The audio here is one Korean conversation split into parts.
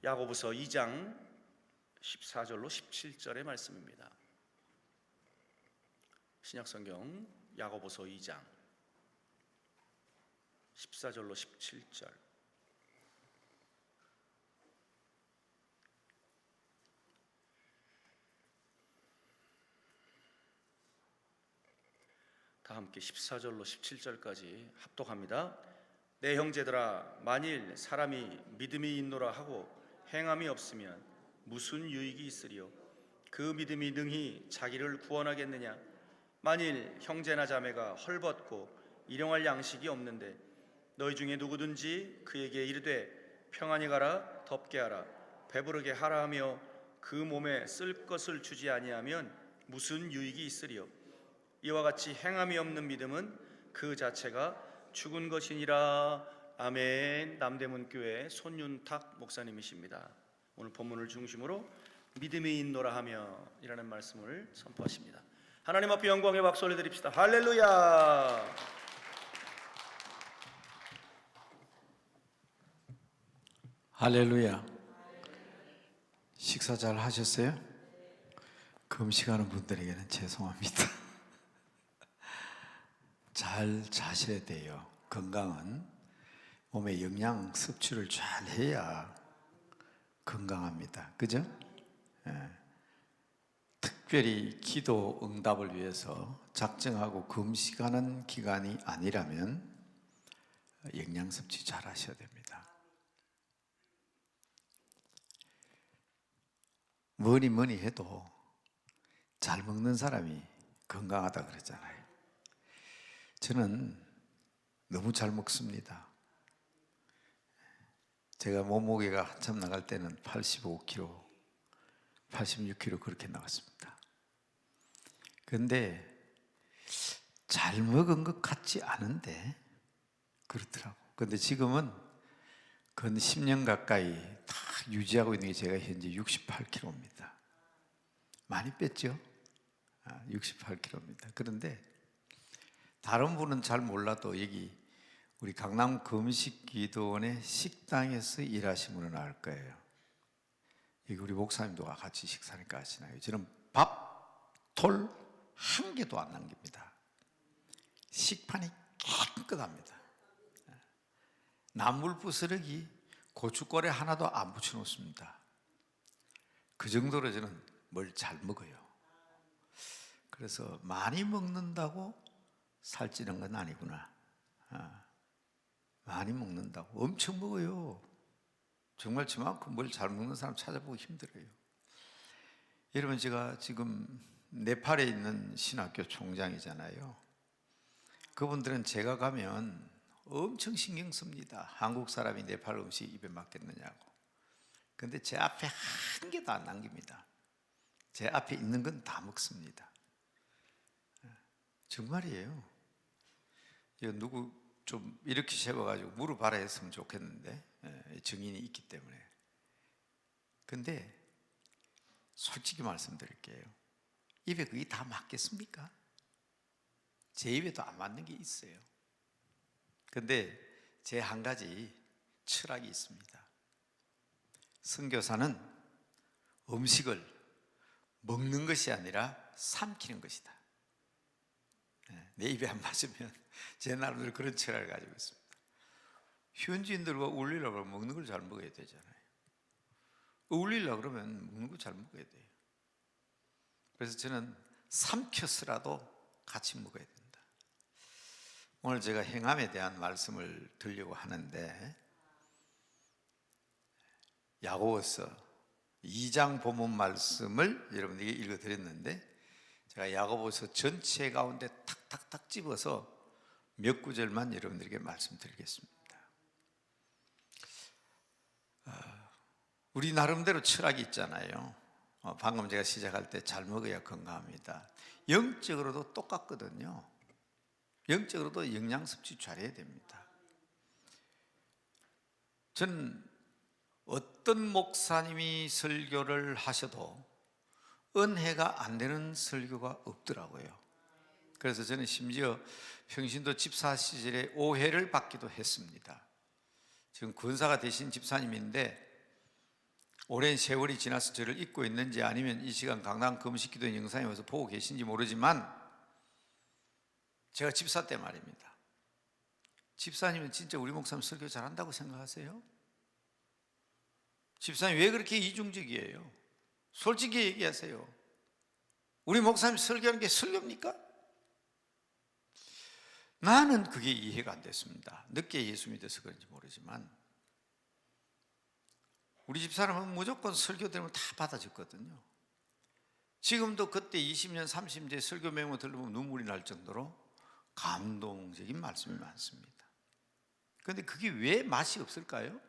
야고보서 2장 14절로 17절의 말씀입니다. 신약성경 야고보서 2장 14절로 17절. 다 함께 14절로 17절까지 합독합니다. 내 형제들아, 만일 사람이 믿음이 있노라 하고 행함이 없으면 무슨 유익이 있으리요? 그 믿음이 능히 자기를 구원하겠느냐? 만일 형제나 자매가 헐벗고 일용할 양식이 없는데 너희 중에 누구든지 그에게 이르되 평안히 가라, 덥게 하라, 배부르게 하라 하며 그 몸에 쓸 것을 주지 아니하면 무슨 유익이 있으리요? 이와 같이 행함이 없는 믿음은 그 자체가 죽은 것이니라. 아멘. 남대문교회 손윤탁 목사님이십니다. 오늘 본문을 중심으로 믿음이 있노라 하며 이라는 말씀을 선포하십니다. 하나님 앞에 영광의 박수 올려드립시다. 할렐루야. 할렐루야. 식사 잘 하셨어요? 금식하는 분들에게는 죄송합니다. 잘 자셔야 돼요. 건강은 몸에 영양 섭취를 잘 해야 건강합니다. 그죠? 특별히 기도 응답을 위해서 작정하고 금식하는 기간이 아니라면 영양 섭취 잘 하셔야 됩니다. 뭐니 해도 잘 먹는 사람이 건강하다 그러잖아요. 저는 너무 잘 먹습니다. 제가 몸무게가 한참 나갈 때는 85kg, 86kg 그렇게 나갔습니다. 그런데 잘 먹은 것 같지 않은데 그렇더라고. 그런데 지금은 근 10년 가까이 다 유지하고 있는 게 제가 현재 68kg입니다. 많이 뺐죠? 68kg입니다. 그런데 다른 분은 잘 몰라도 여기 우리 강남 금식기도원의 식당에서 일하신 분은 알 거예요. 여기 우리 목사님도 같이 식사니까 아시나요? 저는 밥, 톨 한 개도 안 남깁니다. 식판이 깨끗합니다. 나물 부스러기, 고춧가루 하나도 안 붙여놓습니다. 그 정도로 저는 뭘 잘 먹어요. 그래서 많이 먹는다고 살찌는 건 아니구나. 많이 먹는다고 엄청 먹어요. 정말 저만큼 뭘 잘 먹는 사람 찾아보기 힘들어요. 여러분, 제가 지금 네팔에 있는 신학교 총장이잖아요. 그분들은 제가 가면 엄청 신경 씁니다. 한국 사람이 네팔 음식 입에 맞겠느냐고. 근데 제 앞에 한 개도 안 남깁니다. 제 앞에 있는 건 다 먹습니다. 정말이에요. 누구 좀 이렇게 세워가지고 물어봐라 했으면 좋겠는데, 증인이 있기 때문에. 근데 솔직히 말씀드릴게요. 입에 그게 다 맞겠습니까? 제 입에도 안 맞는 게 있어요. 근데 제 한 가지 철학이 있습니다. 선교사는 음식을 먹는 것이 아니라 삼키는 것이다. 내 입에 안 맞으면 제 나름대로 그런 철학을 가지고 있습니다. 현지인들과 어울리려고 그러면 먹는 걸 잘 먹어야 되잖아요. 어울리려고 그러면 먹는 걸 잘 먹어야 돼요. 그래서 저는 삼켜서라도 같이 먹어야 된다. 오늘 제가 행함에 대한 말씀을 드리려고 하는데, 야고보서 2장 본문 말씀을 여러분에게 읽어드렸는데, 제가 야고보서 전체 가운데 탁탁탁 집어서 몇 구절만 여러분들에게 말씀드리겠습니다. 우리 나름대로 철학이 있잖아요. 방금 제가 시작할 때 잘 먹어야 건강합니다. 영적으로도 똑같거든요. 영적으로도 영양 섭취 잘해야 됩니다. 저는 어떤 목사님이 설교를 하셔도 은혜가 안 되는 설교가 없더라고요. 그래서 저는 심지어 평신도 집사 시절에 오해를 받기도 했습니다. 지금 권사가 되신 집사님인데 오랜 세월이 지나서 저를 잊고 있는지 아니면 이 시간 강남 금식기도 영상에 와서 보고 계신지 모르지만 제가 집사 때 말입니다. 집사님은 진짜 우리 목사님 설교 잘한다고 생각하세요? 집사님 왜 그렇게 이중적이에요? 솔직히 얘기하세요. 우리 목사님 설교하는 게 설교입니까? 나는 그게 이해가 안 됐습니다. 늦게 예수 믿어서 그런지 모르지만 우리 집사람은 무조건 설교 들으면 다 받아줬거든요. 지금도 그때 20년 30년 설교 메모 들으면 눈물이 날 정도로 감동적인 말씀이 많습니다. 그런데 그게 왜 맛이 없을까요?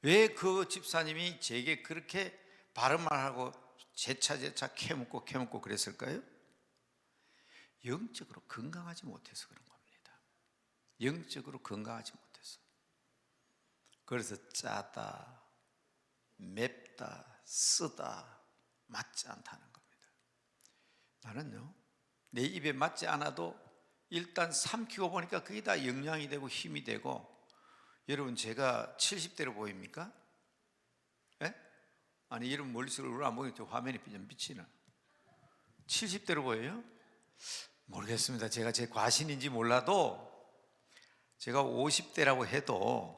왜 그 집사님이 제게 그렇게 바른 말하고 재차 캐묻고 그랬을까요? 영적으로 건강하지 못해서 그런 겁니다. 영적으로 건강하지 못해서. 그래서 짜다, 맵다, 쓰다, 맞지 않다는 겁니다. 나는요, 내 입에 맞지 않아도 일단 삼키고 보니까 그게 다 영양이 되고 힘이 되고. 여러분 제가 70대로 보입니까? 예? 아니 여러분 멀리서 안 보이죠? 화면이 좀 비치나 70대로 보여요? 모르겠습니다. 제가 제 과신인지 몰라도 제가 50대라고 해도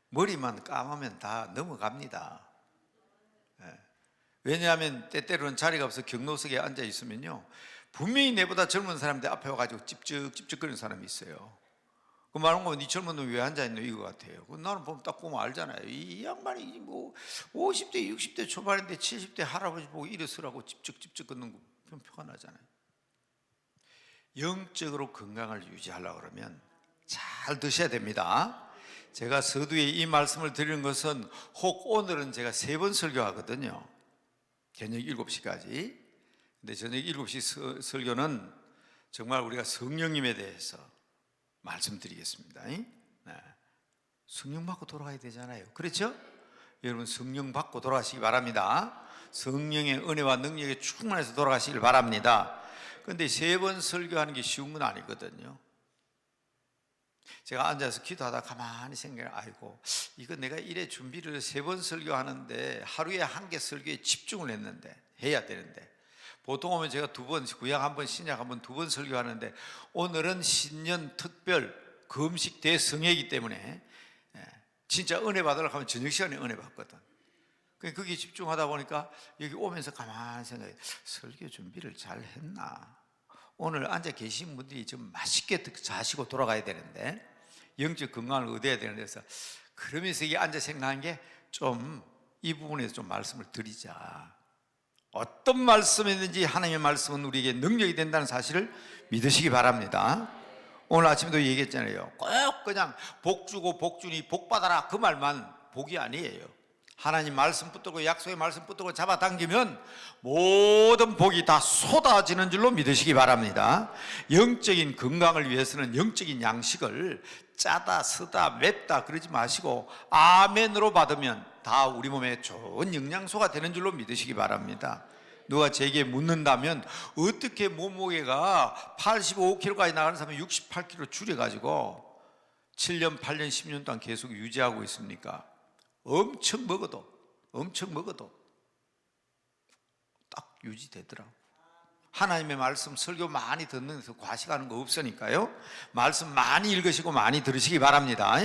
머리만 감으면 다 넘어갑니다. 예. 왜냐하면 때때로는 자리가 없어 경로석에 앉아 있으면요 분명히 내보다 젊은 사람들 앞에 와가지고 찝쩍거리는 사람이 있어요. 그 말은 거, 니 젊은 놈 왜 앉아있노? 이거 같아요. 나는 딱 보면 알잖아요. 이 양반이 뭐 50대, 60대 초반인데 70대 할아버지 보고 일어서라고 찝쩍 걷는 거 표가 나잖아요. 영적으로 건강을 유지하려고 그러면 잘 드셔야 됩니다. 제가 서두에 이 말씀을 드리는 것은 혹 오늘은 제가 3번 설교하거든요. 저녁 7시까지. 근데 저녁 7시 설교는 정말 우리가 성령님에 대해서 말씀드리겠습니다. 네. 성령 받고 돌아가야 되잖아요. 그렇죠? 여러분 성령 받고 돌아가시기 바랍니다. 성령의 은혜와 능력에 충만해서 돌아가시길 바랍니다. 그런데 3번 설교하는 게 쉬운 건 아니거든요. 제가 앉아서 기도하다 가만히 생각해, 아이고 이거 내가 이래 준비를 3번 설교하는데 하루에 1개 설교에 집중을 했는데 해야 되는데 보통 오면 제가 2번, 구약 1번, 신약 1번, 2번 설교하는데 오늘은 신년 특별 금식 대성회이기 때문에 진짜 은혜 받으려고 하면 저녁 시간에 은혜 받거든. 거기에 집중하다 보니까 여기 오면서 가만히 생각해, 설교 준비를 잘 했나? 오늘 앉아 계신 분들이 좀 맛있게 자시고 돌아가야 되는데 영적 건강을 얻어야 되는 데서 그러면서 이게 앉아 생각한 게 좀 이 부분에서 좀 말씀을 드리자. 어떤 말씀이든지 하나님의 말씀은 우리에게 능력이 된다는 사실을 믿으시기 바랍니다. 오늘 아침에도 얘기했잖아요. 꼭 그냥 복 주고 복 주니 복 받아라 그 말만 복이 아니에요. 하나님 말씀 붙들고 약속의 말씀 붙들고 잡아당기면 모든 복이 다 쏟아지는 줄로 믿으시기 바랍니다. 영적인 건강을 위해서는 영적인 양식을 짜다 쓰다 맵다 그러지 마시고 아멘으로 받으면 다 우리 몸에 좋은 영양소가 되는 줄로 믿으시기 바랍니다. 누가 제게 묻는다면 어떻게 몸무게가 85kg까지 나가는 사람이 68kg 줄여가지고 7년 8년 10년 동안 계속 유지하고 있습니까? 엄청 먹어도 딱 유지되더라고. 하나님의 말씀 설교 많이 듣는 데서 과식하는 거 없으니까요. 말씀 많이 읽으시고 많이 들으시기 바랍니다.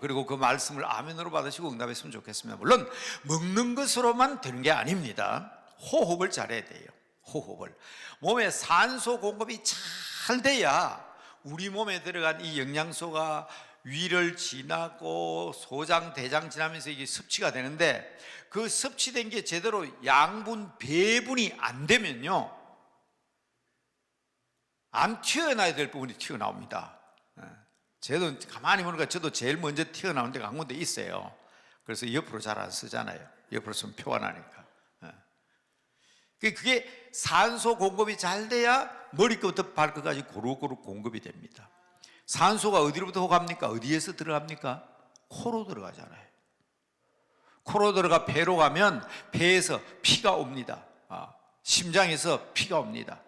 그리고 그 말씀을 아멘으로 받으시고 응답했으면 좋겠습니다. 물론 먹는 것으로만 되는 게 아닙니다. 호흡을 잘해야 돼요. 호흡을. 몸에 산소 공급이 잘 돼야 우리 몸에 들어간 이 영양소가 위를 지나고 소장, 대장 지나면서 이게 섭취가 되는데 그 섭취된 게 제대로 양분, 배분이 안 되면요 안 튀어나야 될 부분이 튀어나옵니다. 저도 가만히 보니까 저도 제일 먼저 튀어나오는 데가 한 군데 있어요. 그래서 옆으로 잘 안 쓰잖아요. 옆으로 쓰면 표가 나니까. 그게 산소 공급이 잘 돼야 머리끝부터 발끝까지 고루고루 공급이 됩니다. 산소가 어디로부터 갑니까? 어디에서 들어갑니까? 코로 들어가잖아요. 코로 들어가 배로 가면 배에서 피가 옵니다. 심장에서 피가 옵니다.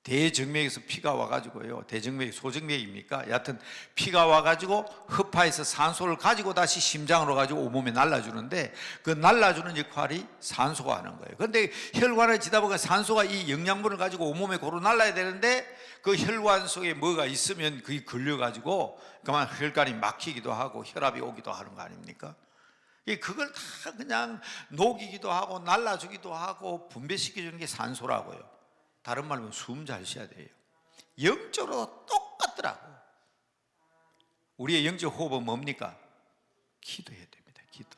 대정맥에서 피가 와가지고요, 대정맥이 소정맥입니까? 여하튼 피가 와가지고 허파에서 산소를 가지고 다시 심장으로 가지고 온몸에 날라주는데, 그 날라주는 역할이 산소가 하는 거예요. 그런데 혈관을 지다 보면 산소가 이 영양분을 가지고 온몸에 고루 날라야 되는데, 그 혈관 속에 뭐가 있으면 그게 걸려가지고 그만 혈관이 막히기도 하고 혈압이 오기도 하는 거 아닙니까? 그걸 다 그냥 녹이기도 하고 날라주기도 하고 분배시켜주는 게 산소라고요. 다른 말로 숨 잘 쉬어야 돼요. 영적으로 똑같더라고. 우리의 영적 호흡은 뭡니까? 기도해야 됩니다. 기도.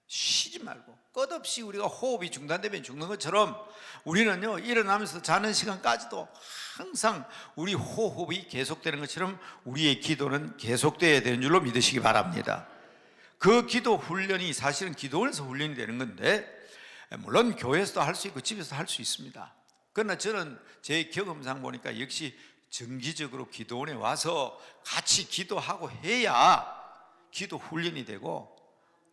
쉬지 말고 끝없이 우리가 호흡이 중단되면 죽는 것처럼 우리는요, 일어나면서 자는 시간까지도 항상 우리 호흡이 계속되는 것처럼 우리의 기도는 계속되어야 되는 줄로 믿으시기 바랍니다. 그 기도 훈련이 사실은 기도원에서 훈련이 되는 건데, 물론 교회에서도 할 수 있고 집에서도 할 수 있습니다. 그러나 저는 제 경험상 보니까 역시 정기적으로 기도원에 와서 같이 기도하고 해야 기도 훈련이 되고,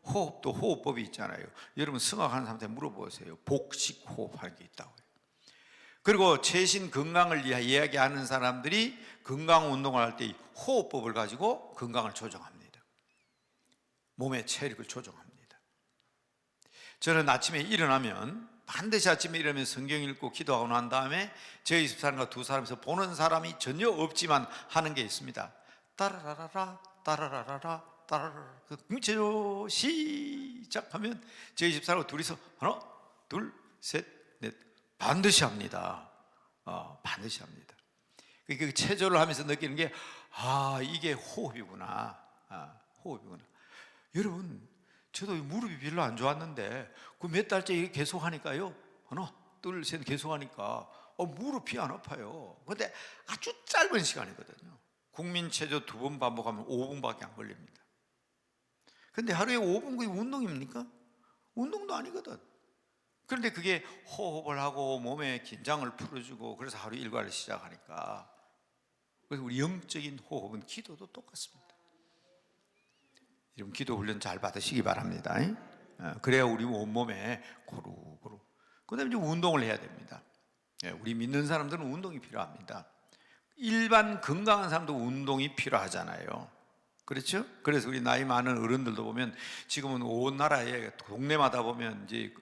호흡도 호흡법이 있잖아요. 여러분 성악하는 사람한테 물어보세요. 복식 호흡하는 게 있다고요. 그리고 최신 건강을 이야기하는 사람들이 건강 운동을 할 때 호흡법을 가지고 건강을 조정합니다. 몸의 체력을 조정합니다. 저는 아침에 일어나면 반드시 아침에 일어나면 성경 읽고 기도하고 난 다음에 저희 집 사람과 두 사람에서 보는 사람이 전혀 없지만 하는 게 있습니다. 따라라라라 따라라라라 따라라라. 그럼 시작하면 저희 집 사람과 둘이서 하나 둘 셋 넷 반드시 합니다. 반드시 합니다. 그 체조를 하면서 느끼는 게, 이게 호흡이구나. 호흡이구나. 여러분, 저도 무릎이 별로 안 좋았는데 그 몇 달째 이렇게 계속 하니까요, 하나 둘 셋 계속 하니까 무릎이 안 아파요. 근데 아주 짧은 시간이거든요. 국민체조 2번 반복하면 5분밖에 안 걸립니다. 근데 하루에 5분 그게 운동입니까? 운동도 아니거든. 그런데 그게 호흡을 하고 몸의 긴장을 풀어주고, 그래서 하루 일과를 시작하니까. 그래서 우리 영적인 호흡은 기도도 똑같습니다. 여러분 기도 훈련 잘 받으시기 바랍니다. 그래야 우리 온몸에 고루고루. 그 다음에 이제 운동을 해야 됩니다. 우리 믿는 사람들은 운동이 필요합니다. 일반 건강한 사람도 운동이 필요하잖아요. 그렇죠? 그래서 우리 나이 많은 어른들도 보면 지금은 온 나라에 동네마다 보면 이제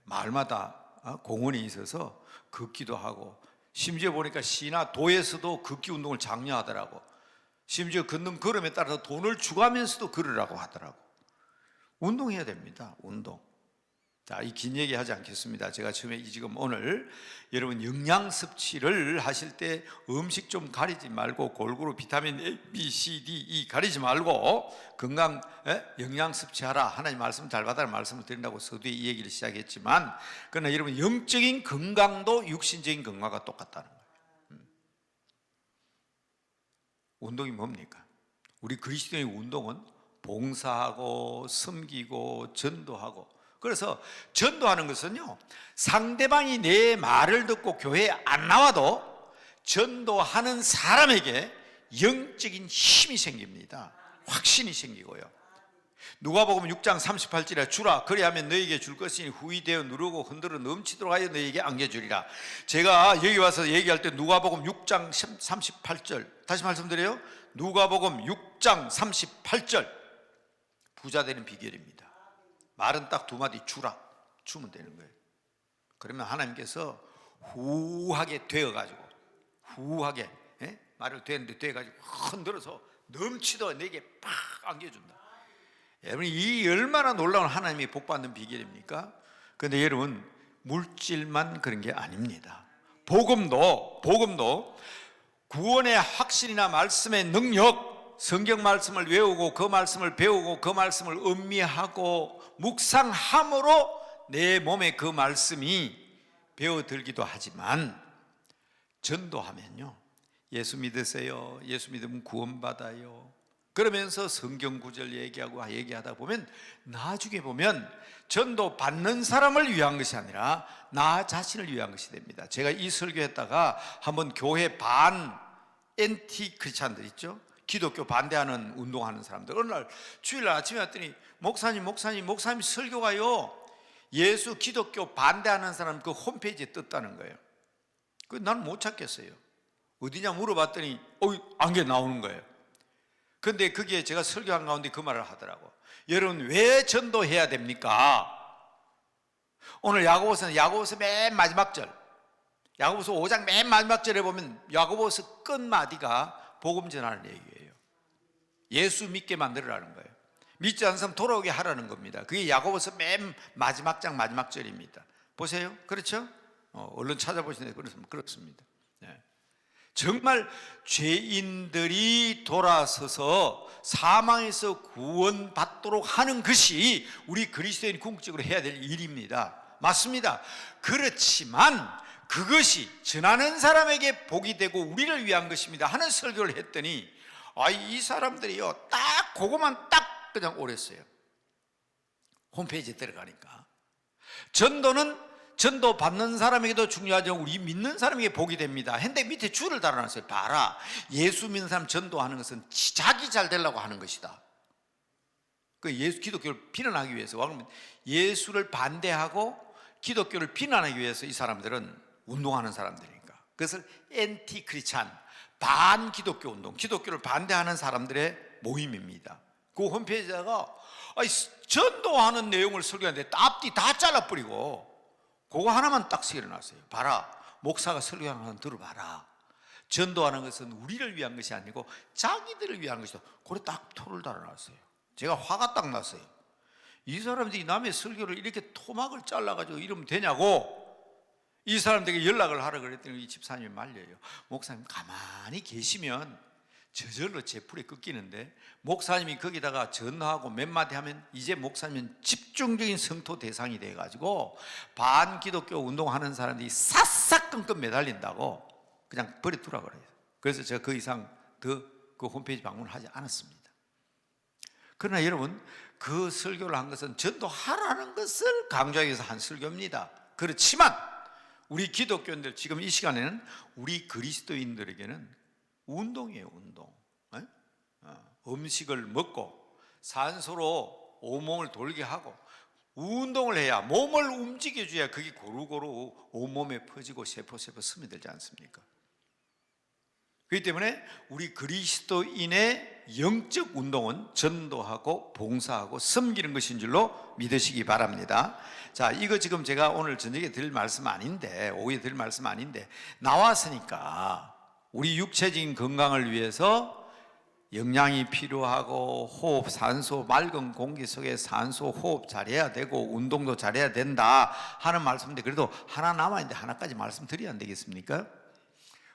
마을마다 공원이 있어서 걷기도 하고, 심지어 보니까 시나 도에서도 걷기 운동을 장려하더라고. 심지어 걷는 걸음에 따라서 돈을 주가면서도 걸으라고 하더라고. 운동해야 됩니다. 운동. 자, 이 긴 얘기 하지 않겠습니다. 제가 처음에 지금 오늘 여러분 영양 섭취를 하실 때 음식 좀 가리지 말고 골고루 비타민 A, B, C, D, E 가리지 말고 건강 영양 섭취하라. 하나님 말씀 잘 받아라 말씀을 드린다고 서두에 이 얘기를 시작했지만, 그러나 여러분 영적인 건강도 육신적인 건강과 똑같다는 거예요. 운동이 뭡니까? 우리 그리스도의 운동은 봉사하고 섬기고 전도하고. 그래서 전도하는 것은요, 상대방이 내 말을 듣고 교회에 안 나와도 전도하는 사람에게 영적인 힘이 생깁니다. 확신이 생기고요. 누가복음 6장 38절에 주라 그리하면 너에게 줄 것이니 후히 되어 누르고 흔들어 넘치도록 하여 너에게 안겨주리라. 제가 여기 와서 얘기할 때 누가복음 6장 38절 다시 말씀드려요. 누가복음 6장 38절 부자 되는 비결입니다. 말은 딱 2마디 주라 주면 되는 거예요. 그러면 하나님께서 후하게 되어가지고 후하게 말을 되는데 되어가지고 흔들어서 넘치도록 내게 팍 안겨준다. 여러분 이 얼마나 놀라운 하나님이 복받는 비결입니까? 그런데 여러분 물질만 그런 게 아닙니다. 복음도 구원의 확신이나 말씀의 능력, 성경 말씀을 외우고 그 말씀을 배우고 그 말씀을 음미하고 묵상함으로 내 몸에 그 말씀이 배어들기도 하지만, 전도하면요, 예수 믿으세요, 예수 믿으면 구원받아요 그러면서 성경 구절 얘기하다 보면 나중에 보면 전도 받는 사람을 위한 것이 아니라 나 자신을 위한 것이 됩니다. 제가 이 설교했다가 한번 교회 반 엔티 크리스찬들 있죠, 기독교 반대하는 운동하는 사람들, 어느 날 주일날 아침에 왔더니 목사님 설교가요 예수 기독교 반대하는 사람 그 홈페이지에 떴다는 거예요. 나는 못 찾겠어요. 어디냐 물어봤더니 안개 나오는 거예요. 근데 그게 제가 설교한 가운데 그 말을 하더라고. 여러분, 왜 전도해야 됩니까? 오늘 야고보서 맨 마지막 절, 야고보서 5장 맨 마지막 절에 보면 야고보서 끝마디가 복음 전하는 얘기예요. 예수 믿게 만들으라는 거예요. 믿지 않는 사람 돌아오게 하라는 겁니다. 그게 야고보서 맨 마지막 장 마지막 절입니다. 보세요. 그렇죠? 얼른 찾아보시는데 그렇습니다. 네. 정말 죄인들이 돌아서서 사망에서 구원받도록 하는 것이 우리 그리스도인 궁극적으로 해야 될 일입니다. 맞습니다. 그렇지만 그것이 전하는 사람에게 복이 되고 우리를 위한 것입니다 하는 설교를 했더니 이 사람들이요 딱 그거만 딱 그냥 오랬어요. 홈페이지에 들어가니까 전도는 전도 받는 사람에게도 중요하죠. 우리 믿는 사람에게 복이 됩니다. 근데 밑에 줄을 달아놨어요. 봐라, 예수 믿는 사람 전도하는 것은 자기 잘 되려고 하는 것이다. 그 예수 기독교를 비난하기 위해서, 그러면 예수를 반대하고 기독교를 비난하기 위해서 이 사람들은 운동하는 사람들이니까 그것을 엔티 크리스찬, 반 기독교 운동, 기독교를 반대하는 사람들의 모임입니다. 그 홈페이지에다가 전도하는 내용을 설교하는데 앞뒤 다 잘라버리고 그거 하나만 딱 새겨놨어요. 봐라, 목사가 설교하는 거 들어봐라. 전도하는 것은 우리를 위한 것이 아니고 자기들을 위한 것이다. 그래 딱 토를 달아놨어요. 제가 화가 딱 났어요. 이 사람들이 남의 설교를 이렇게 토막을 잘라가지고 이러면 되냐고 이 사람들에게 연락을 하라 그랬더니 이 집사님이 말려요. 목사님 가만히 계시면 저절로 제 풀이 꺾이는데, 목사님이 거기다가 전화하고 몇 마디 하면 이제 목사님은 집중적인 성토 대상이 돼가지고 반기독교 운동하는 사람들이 싹싹 매달린다고 그냥 버려두라 그래요. 그래서 제가 그 이상 더 그 홈페이지 방문을 하지 않았습니다. 그러나 여러분, 그 설교를 한 것은 전도하라는 것을 강조하기 위해서 한 설교입니다. 그렇지만 우리 기독교인들, 지금 이 시간에는 우리 그리스도인들에게는 운동이에요, 운동. 음식을 먹고 산소로 온몸을 돌게 하고 운동을 해야, 몸을 움직여줘야 그게 고루고루 온몸에 퍼지고 세포 스며들지 않습니까? 그렇기 때문에 우리 그리스도인의 영적 운동은 전도하고 봉사하고 섬기는 것인 줄로 믿으시기 바랍니다. 자, 이거 지금 제가 오늘 저녁에 드릴 말씀 아닌데, 오후에 드릴 말씀 아닌데 나왔으니까 우리 육체적인 건강을 위해서 영양이 필요하고 호흡, 산소, 맑은 공기 속에 산소 호흡 잘해야 되고 운동도 잘해야 된다 하는 말씀인데, 그래도 하나 남아있는데 하나까지 말씀드려야 안 되겠습니까?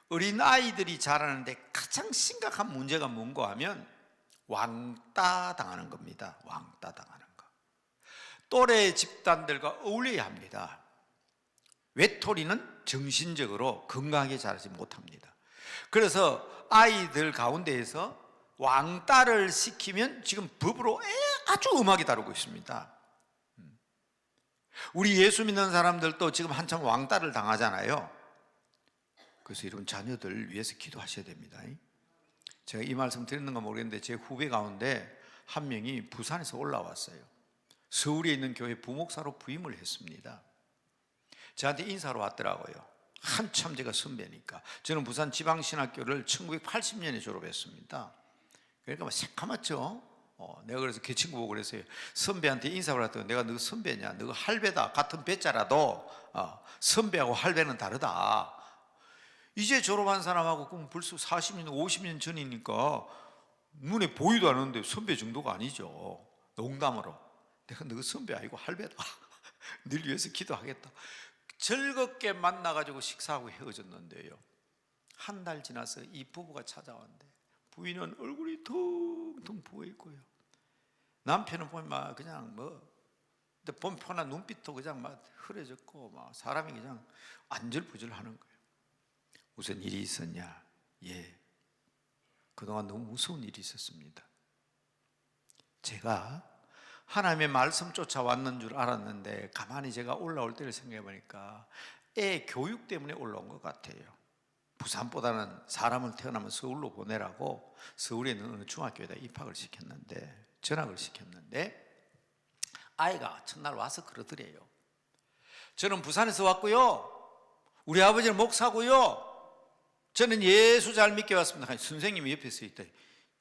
어린 아이들이 자라는데 가장 심각한 문제가 뭔가 하면 왕따 당하는 겁니다. 왕따 당하는 거. 또래 집단들과 어울려야 합니다. 외톨이는 정신적으로 건강하게 자라지 못합니다. 그래서 아이들 가운데에서 왕따를 시키면 지금 법으로 아주 엄하게 다루고 있습니다. 우리 예수 믿는 사람들도 지금 한참 왕따를 당하잖아요. 그래서 여러분, 자녀들 위해서 기도하셔야 됩니다. 제가 이 말씀 드렸는가 모르겠는데 제 후배 가운데 한 명이 부산에서 올라왔어요. 서울에 있는 교회 부목사로 부임을 했습니다. 저한테 인사로 왔더라고요. 한참 제가 선배니까. 저는 부산 지방신학교를 1980년에 졸업했습니다. 그러니까 막 새카맣죠. 내가 그래서 그 친구 보고 그랬어요. 선배한테 인사를 했더니 내가 너 선배냐? 너가 할배다. 같은 배자라도 선배하고 할배는 다르다. 이제 졸업한 사람하고 그럼 벌써 40년, 50년 전이니까 눈에 보이도 않는데 선배 정도가 아니죠. 농담으로. 내가 너 선배 아니고 할배다. 늘 위해서 기도하겠다. 즐겁게 만나가지고 식사하고 헤어졌는데요. 한 달 지나서 이 부부가 찾아왔는데 부인은 얼굴이 텅텅 부어있고요. 남편은 보면 막 그냥 뻔뻔한 눈빛도 그냥 막 흐려졌고 막 사람이 그냥 안절부절 하는 거예요. 무슨 일이 있었냐? 예, 그동안 너무 무서운 일이 있었습니다. 제가 하나님의 말씀 쫓아왔는 줄 알았는데 가만히 제가 올라올 때를 생각해 보니까 애 교육 때문에 올라온 것 같아요. 부산보다는 사람을 태어나면 서울로 보내라고 서울에 있는 어느 중학교에다 입학을 시켰는데, 전학을 시켰는데 아이가 첫날 와서 그러더래요. 저는 부산에서 왔고요, 우리 아버지는 목사고요. 저는 예수 잘 믿게 왔습니다. 선생님이 옆에 서 있다.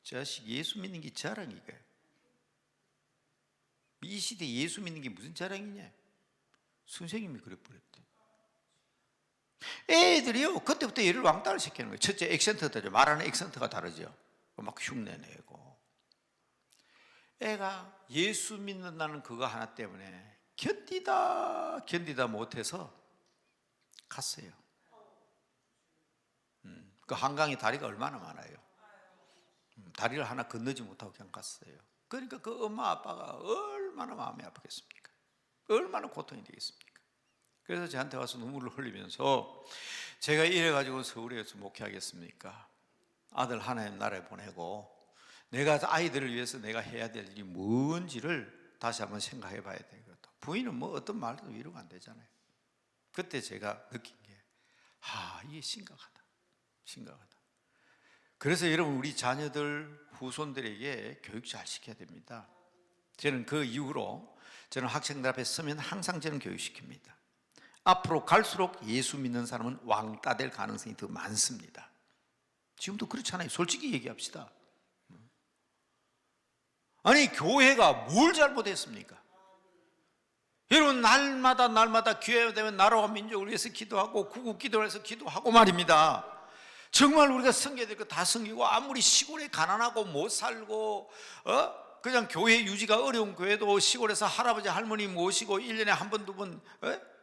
자식 예수 믿는 게 자랑이가. 이 시대에 예수 믿는 게 무슨 자랑이냐. 선생님이 그래 버렸대. 애들이요 그때부터 얘를 왕따를 시키는 거예요. 첫째 액센트가 말하는 액센트가 다르죠. 막 흉내내고. 애가 예수 믿는다는 그거 하나 때문에 견디다 못해서 갔어요. 그 한강에 다리가 얼마나 많아요. 다리를 하나 건너지 못하고 그냥 갔어요. 그러니까 그 엄마 아빠가 얼마나 마음이 아프겠습니까? 얼마나 고통이 되겠습니까? 그래서 저한테 와서 눈물을 흘리면서 제가 이래가지고 서울에서 목회하겠습니까? 아들 하나님 나라에 보내고 내가 아이들을 위해서 내가 해야 될 일이 뭔지를 다시 한번 생각해 봐야 되거든. 부인은 뭐 어떤 말도 위로가 안 되잖아요. 그때 제가 느낀 게 이게 심각하다. 그래서 여러분 우리 자녀들 후손들에게 교육 잘 시켜야 됩니다. 저는 그 이후로 저는 학생들 앞에 서면 항상 저는 교육시킵니다. 앞으로 갈수록 예수 믿는 사람은 왕따 될 가능성이 더 많습니다. 지금도 그렇잖아요. 솔직히 얘기합시다. 아니 교회가 뭘 잘못했습니까? 여러분 날마다 기회가 되면 나라와 민족을 위해서 기도하고 구국 기도를 해서 기도하고 말입니다. 정말 우리가 섬겨야 될 거 다 섬기고 아무리 시골에 가난하고 못 살고 그냥 교회 유지가 어려운 교회도 시골에서 할아버지 할머니 모시고 1년에 한 번 두 번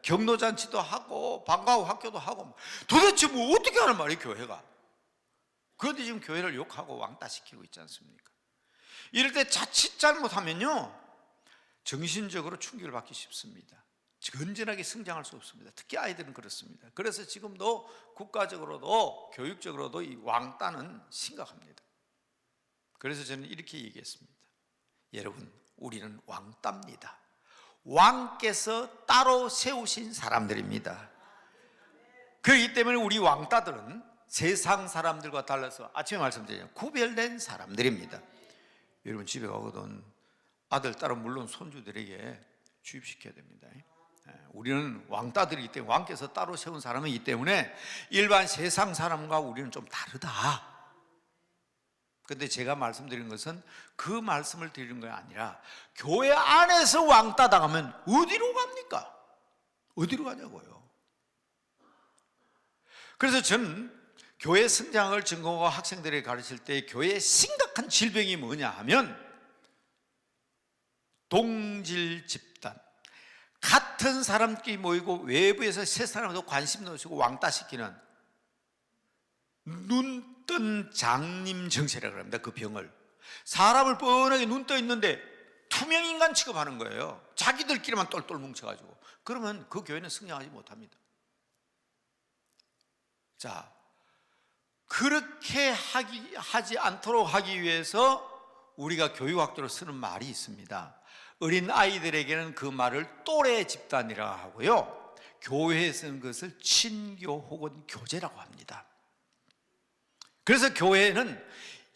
경로잔치도 하고 방과후 학교도 하고 도대체 뭐 어떻게 하는 말이에요 교회가. 그런데 지금 교회를 욕하고 왕따시키고 있지 않습니까? 이럴 때 자칫 잘못하면요 정신적으로 충격을 받기 쉽습니다. 건전하게 성장할 수 없습니다. 특히 아이들은 그렇습니다. 그래서 지금도 국가적으로도 교육적으로도 이 왕따는 심각합니다. 그래서 저는 이렇게 얘기했습니다. 여러분 우리는 왕따입니다. 왕께서 따로 세우신 사람들입니다. 그렇기 때문에 우리 왕따들은 세상 사람들과 달라서 아침에 말씀드렸죠. 구별된 사람들입니다. 여러분 집에 가거든 아들, 딸은 물론 손주들에게 주입시켜야 됩니다. 우리는 왕따들이기 때문에 왕께서 따로 세운 사람이기 때문에 일반 세상 사람과 우리는 좀 다르다. 그런데 제가 말씀드린 것은 그 말씀을 드리는 게 아니라 교회 안에서 왕따 당하면 어디로 갑니까? 어디로 가냐고요. 그래서 저는 교회 성장을 전공하고 학생들에게 가르칠 때 교회의 심각한 질병이 뭐냐 하면 동질 집단, 같은 사람끼리 모이고 외부에서 새 사람도 관심 놓으시고 왕따시키는 눈뜬 장님 정세라고 합니다. 그 병을 사람을 뻔하게 눈 떠 있는데 투명인간 취급하는 거예요. 자기들끼리만 똘똘 뭉쳐가지고. 그러면 그 교회는 성장하지 못합니다. 자, 그렇게 하지 않도록 하기 위해서 우리가 교육학적으로 쓰는 말이 있습니다. 어린 아이들에게는 그 말을 또래 집단이라고 하고요, 교회에 쓰는 것을 친교 혹은 교제라고 합니다. 그래서 교회는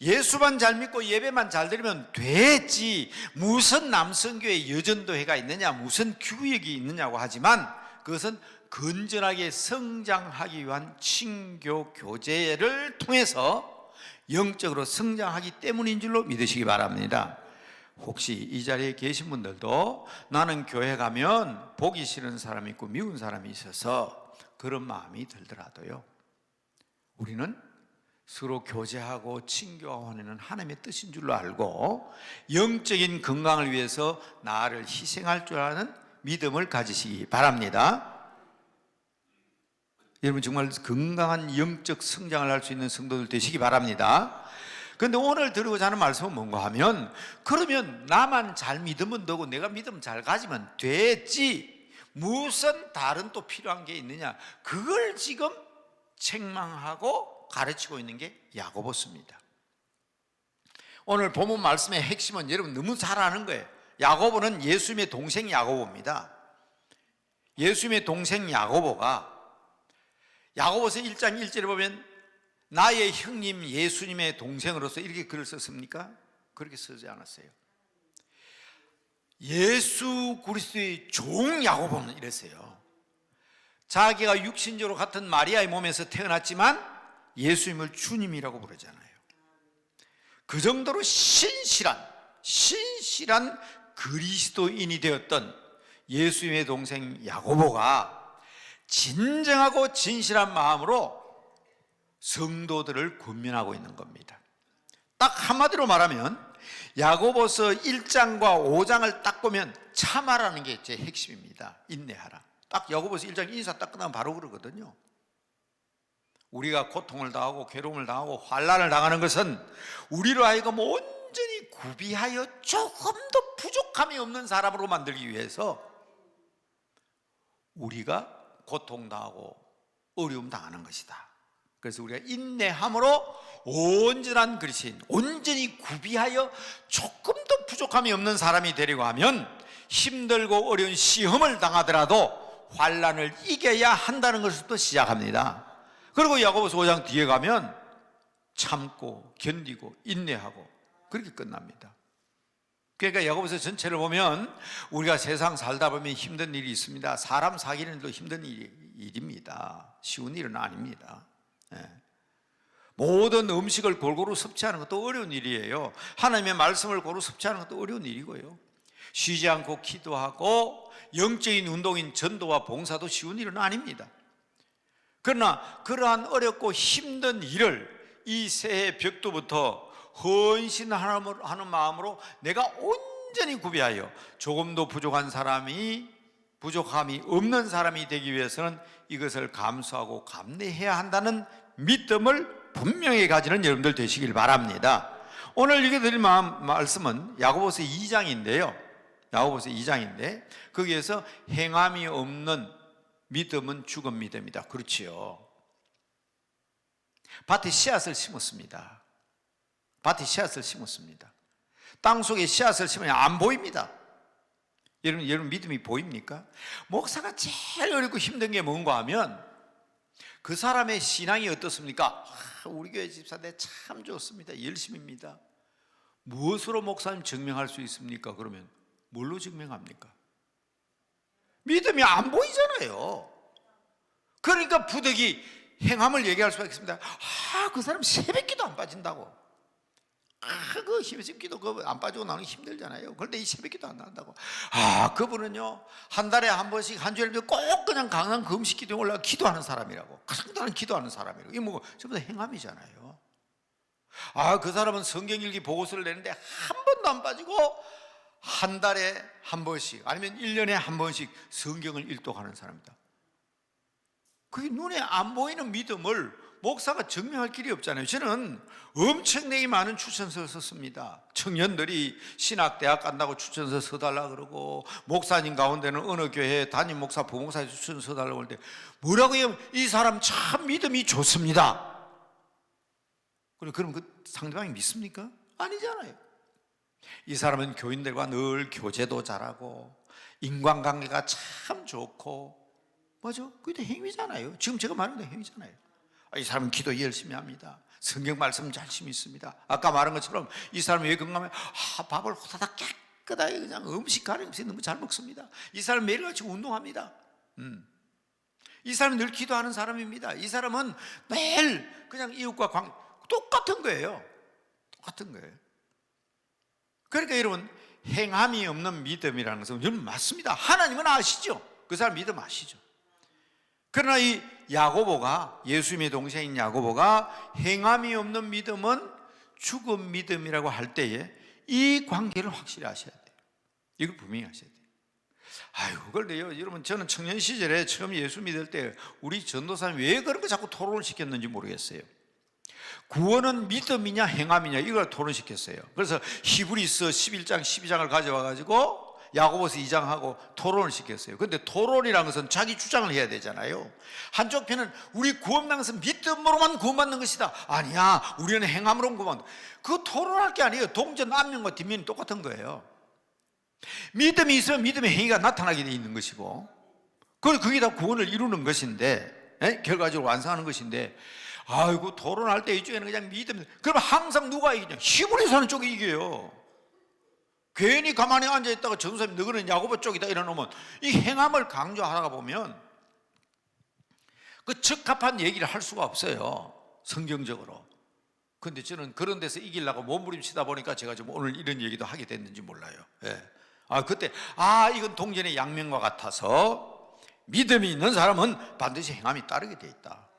예수만 잘 믿고 예배만 잘 드리면 됐지, 무슨 남성교회 여전도회가 있느냐, 무슨 규역이 있느냐고 하지만 그것은 건전하게 성장하기 위한 친교 교제를 통해서 영적으로 성장하기 때문인 줄로 믿으시기 바랍니다. 혹시 이 자리에 계신 분들도 나는 교회 가면 보기 싫은 사람이 있고 미운 사람이 있어서 그런 마음이 들더라도요, 우리는 서로 교제하고 친교하고 하는 하나님의 뜻인 줄로 알고 영적인 건강을 위해서 나를 희생할 줄 아는 믿음을 가지시기 바랍니다. 여러분 정말 건강한 영적 성장을 할 수 있는 성도들 되시기 바랍니다. 그런데 오늘 드리고자 하는 말씀은 뭔가 하면, 그러면 나만 잘 믿으면 되고 내가 믿음 잘 가지면 됐지, 무슨 다른 또 필요한 게 있느냐, 그걸 지금 책망하고 가르치고 있는 게 야고보서입니다. 오늘 본문 말씀의 핵심은 여러분 너무 잘 아는 거예요. 야고보는 예수님의 동생 야고보입니다. 예수님의 동생 야고보가 야고보서 1장 1절에 보면 나의 형님 예수님의 동생으로서 이렇게 글을 썼습니까? 그렇게 쓰지 않았어요. 예수 그리스도의 종 야고보는 이랬어요. 자기가 육신적으로 같은 마리아의 몸에서 태어났지만 예수님을 주님이라고 부르잖아요. 그 정도로 신실한 그리스도인이 되었던 예수님의 동생 야고보가 진정하고 진실한 마음으로 성도들을 권면하고 있는 겁니다. 딱 한마디로 말하면 야고보서 1장과 5장을 딱 보면 참아라는 게 제 핵심입니다. 인내하라. 딱 야고보서 1장 인사 딱 끝나면 바로 그러거든요. 우리가 고통을 당하고 괴로움을 당하고 환난을 당하는 것은 우리로 하여금 온전히 구비하여 조금도 부족함이 없는 사람으로 만들기 위해서 우리가 고통당하고 어려움 당하는 것이다. 그래서 우리가 인내함으로 온전한 그리스도인, 온전히 구비하여 조금도 부족함이 없는 사람이 되려고 하면 힘들고 어려운 시험을 당하더라도 환난을 이겨야 한다는 것부터 시작합니다. 그리고 야고보서 5장 뒤에 가면 참고 견디고 인내하고 그렇게 끝납니다. 그러니까 야고보서 전체를 보면 우리가 세상 살다 보면 힘든 일이 있습니다. 사람 사귀는 일도 힘든 일입니다. 쉬운 일은 아닙니다. 모든 음식을 골고루 섭취하는 것도 어려운 일이에요. 하나님의 말씀을 골고루 섭취하는 것도 어려운 일이고요. 쉬지 않고 기도하고 영적인 운동인 전도와 봉사도 쉬운 일은 아닙니다. 그러나 그러한 어렵고 힘든 일을 이 새해 벽두부터 헌신하는 마음으로 내가 온전히 구비하여 조금도 부족함이 없는 사람이 되기 위해서는 이것을 감수하고 감내해야 한다는 믿음을 분명히 가지는 여러분들 되시길 바랍니다. 오늘 읽어드릴 말씀은 야고보서 2장인데요. 야고보서 2장인데 거기에서 행함이 없는 믿음은 죽은 믿음이다. 그렇지요. 밭에 씨앗을 심었습니다. 밭에 씨앗을 심었습니다. 땅 속에 씨앗을 심으면 안 보입니다. 여러분 믿음이 보입니까? 목사가 제일 어렵고 힘든 게 뭔가 하면 그 사람의 신앙이 어떻습니까? 우리 교회 집사들 참 좋습니다. 열심입니다. 무엇으로 목사님 증명할 수 있습니까? 그러면 뭘로 증명합니까? 믿음이 안 보이잖아요. 그러니까 부득이 행함을 얘기할 수가 있습니다. 그 사람 새벽기도 안 빠진다고. 그 새벽기도 안 빠지고 나는 힘들잖아요. 그런데 이 새벽기도 안 난다고. 그분은요 한 달에 한 번씩 한 주일에 꼭 그냥 강한 금식 기도에 올라가 기도하는 사람이라고. 강단한 기도하는 사람이라고. 이게 뭐 전부 다 행함이잖아요. 그 사람은 성경일기 보고서를 내는데 한 번도 안 빠지고 한 달에 한 번씩 아니면 1년에 한 번씩 성경을 일독하는 사람이다. 그게 눈에 안 보이는 믿음을 목사가 증명할 길이 없잖아요. 저는 엄청나게 많은 추천서를 썼습니다. 청년들이 신학대학 간다고 추천서 써달라 그러고 목사님 가운데는 어느 교회 담임 목사, 부목사 추천서 써달라고 하는데 뭐라고 해요? 이 사람 참 믿음이 좋습니다. 그럼 그 상대방이 믿습니까? 아니잖아요. 이 사람은 교인들과 늘 교제도 잘하고 인간관계가 참 좋고 맞아? 그게 행위잖아요. 지금 제가 말한 게 행위잖아요. 이 사람은 기도 열심히 합니다. 성경 말씀 잘 믿습니다. 아까 말한 것처럼 이 사람이 왜 건강하면 밥을 호다닥 깨끗하게 그냥 음식 가림없이 너무 잘 먹습니다. 이 사람 매일같이 운동합니다. 이 사람은 늘 기도하는 사람입니다. 이 사람은 매일 그냥 이웃과 관계 똑같은 거예요. 똑같은 거예요. 그러니까 여러분 행함이 없는 믿음이라는 것은 여러분 맞습니다. 하나님은 아시죠? 그 사람 믿음 아시죠? 그러나 이 야고보가 예수님의 동생인 야고보가 행함이 없는 믿음은 죽은 믿음이라고 할 때에 이 관계를 확실히 아셔야 돼요. 이걸 분명히 아셔야 돼요. 그런데요 여러분 저는 청년 시절에 처음 예수 믿을 때 우리 전도사님 왜 그런 거 자꾸 토론을 시켰는지 모르겠어요. 구원은 믿음이냐 행함이냐 이걸 토론시켰어요. 그래서 히브리서 11장 12장을 가져와 가지고 야고보서 2장하고 토론을 시켰어요. 그런데 토론이라는 것은 자기 주장을 해야 되잖아요. 한쪽 편은 우리 구원받는 것은 믿음으로만 구원받는 것이다. 아니야 우리는 행함으로 구원받는. 그거 토론할 게 아니에요. 동전 앞면과 뒷면이 똑같은 거예요. 믿음이 있으면 믿음의 행위가 나타나게 돼 있는 것이고 그게 다 구원을 이루는 것인데 결과적으로 완성하는 것인데 토론할 때 이쪽에는 그냥 믿음. 그럼 항상 누가 이기냐? 히브리서 하는 쪽이 이겨요. 괜히 가만히 앉아있다가 전도사님 너희는 야고보 쪽이다 이러놓으면 이 행함을 강조하다가 보면 그 적합한 얘기를 할 수가 없어요, 성경적으로. 근데 저는 그런 데서 이기려고 몸부림치다 보니까 제가 좀 오늘 이런 얘기도 하게 됐는지 몰라요. 예. 그때 이건 동전의 양면과 같아서 믿음이 있는 사람은 반드시 행함이 따르게 돼 있다.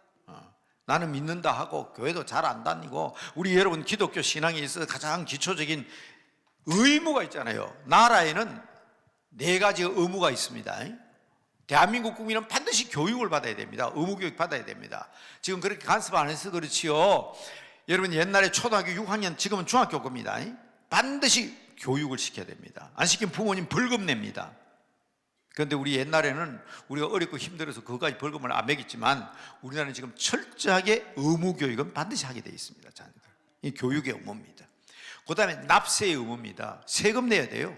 나는 믿는다 하고 교회도 잘 안 다니고, 우리 여러분 기독교 신앙에 있어서 가장 기초적인 의무가 있잖아요. 나라에는 4가지 의무가 있습니다. 대한민국 국민은 반드시 교육을 받아야 됩니다. 의무교육 받아야 됩니다. 지금 그렇게 간섭 안 해서 그렇지요, 여러분 옛날에 초등학교 6학년, 지금은 중학교 겁니다. 반드시 교육을 시켜야 됩니다. 안 시키면 부모님 벌금 냅니다. 그런데 우리 옛날에는 우리가 어렵고 힘들어서 그거까지 벌금을 안 매겼지만, 우리나라는 지금 철저하게 의무교육은 반드시 하게 되어 있습니다. 자녀들. 이 교육의 의무입니다. 그 다음에 납세의 의무입니다. 세금 내야 돼요.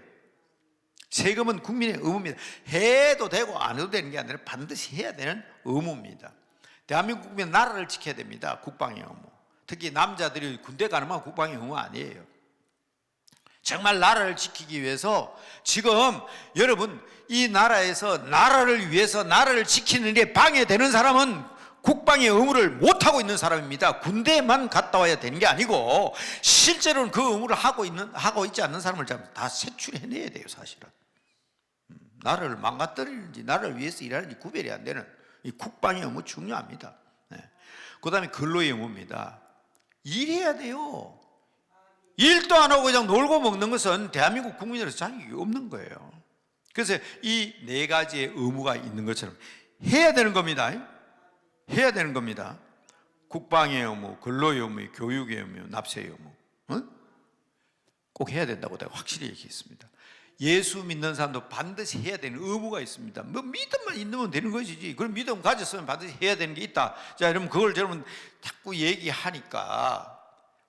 세금은 국민의 의무입니다. 해도 되고 안 해도 되는 게 아니라 반드시 해야 되는 의무입니다. 대한민국 국민은 나라를 지켜야 됩니다. 국방의 의무. 특히 남자들이 군대 가는 건 국방의 의무 아니에요. 정말 나라를 지키기 위해서 지금 여러분 이 나라에서 나라를 위해서 나라를 지키는 데 방해되는 사람은 국방의 의무를 못하고 있는 사람입니다. 군대만 갔다 와야 되는 게 아니고 실제로는 그 의무를 하고 있지 않는 사람을 다 색출해내야 돼요. 사실은 나라를 망가뜨리는지 나라를 위해서 일하는지 구별이 안 되는 이 국방의 의무 중요합니다. 그 다음에 근로의 의무입니다. 일해야 돼요. 일도 안 하고 그냥 놀고 먹는 것은 대한민국 국민으로서 자격이 없는 거예요. 그래서 이 4가지의 의무가 있는 것처럼 해야 되는 겁니다. 해야 되는 겁니다. 국방의 의무, 근로의 의무, 교육의 의무, 납세의 의무, 꼭 해야 된다고 내가 확실히 얘기했습니다. 예수 믿는 사람도 반드시 해야 되는 의무가 있습니다. 뭐 믿음만 있으면 되는 것이지, 그럼 믿음 가졌으면 반드시 해야 되는 게 있다. 자, 여러분 그걸 여러분 자꾸 얘기하니까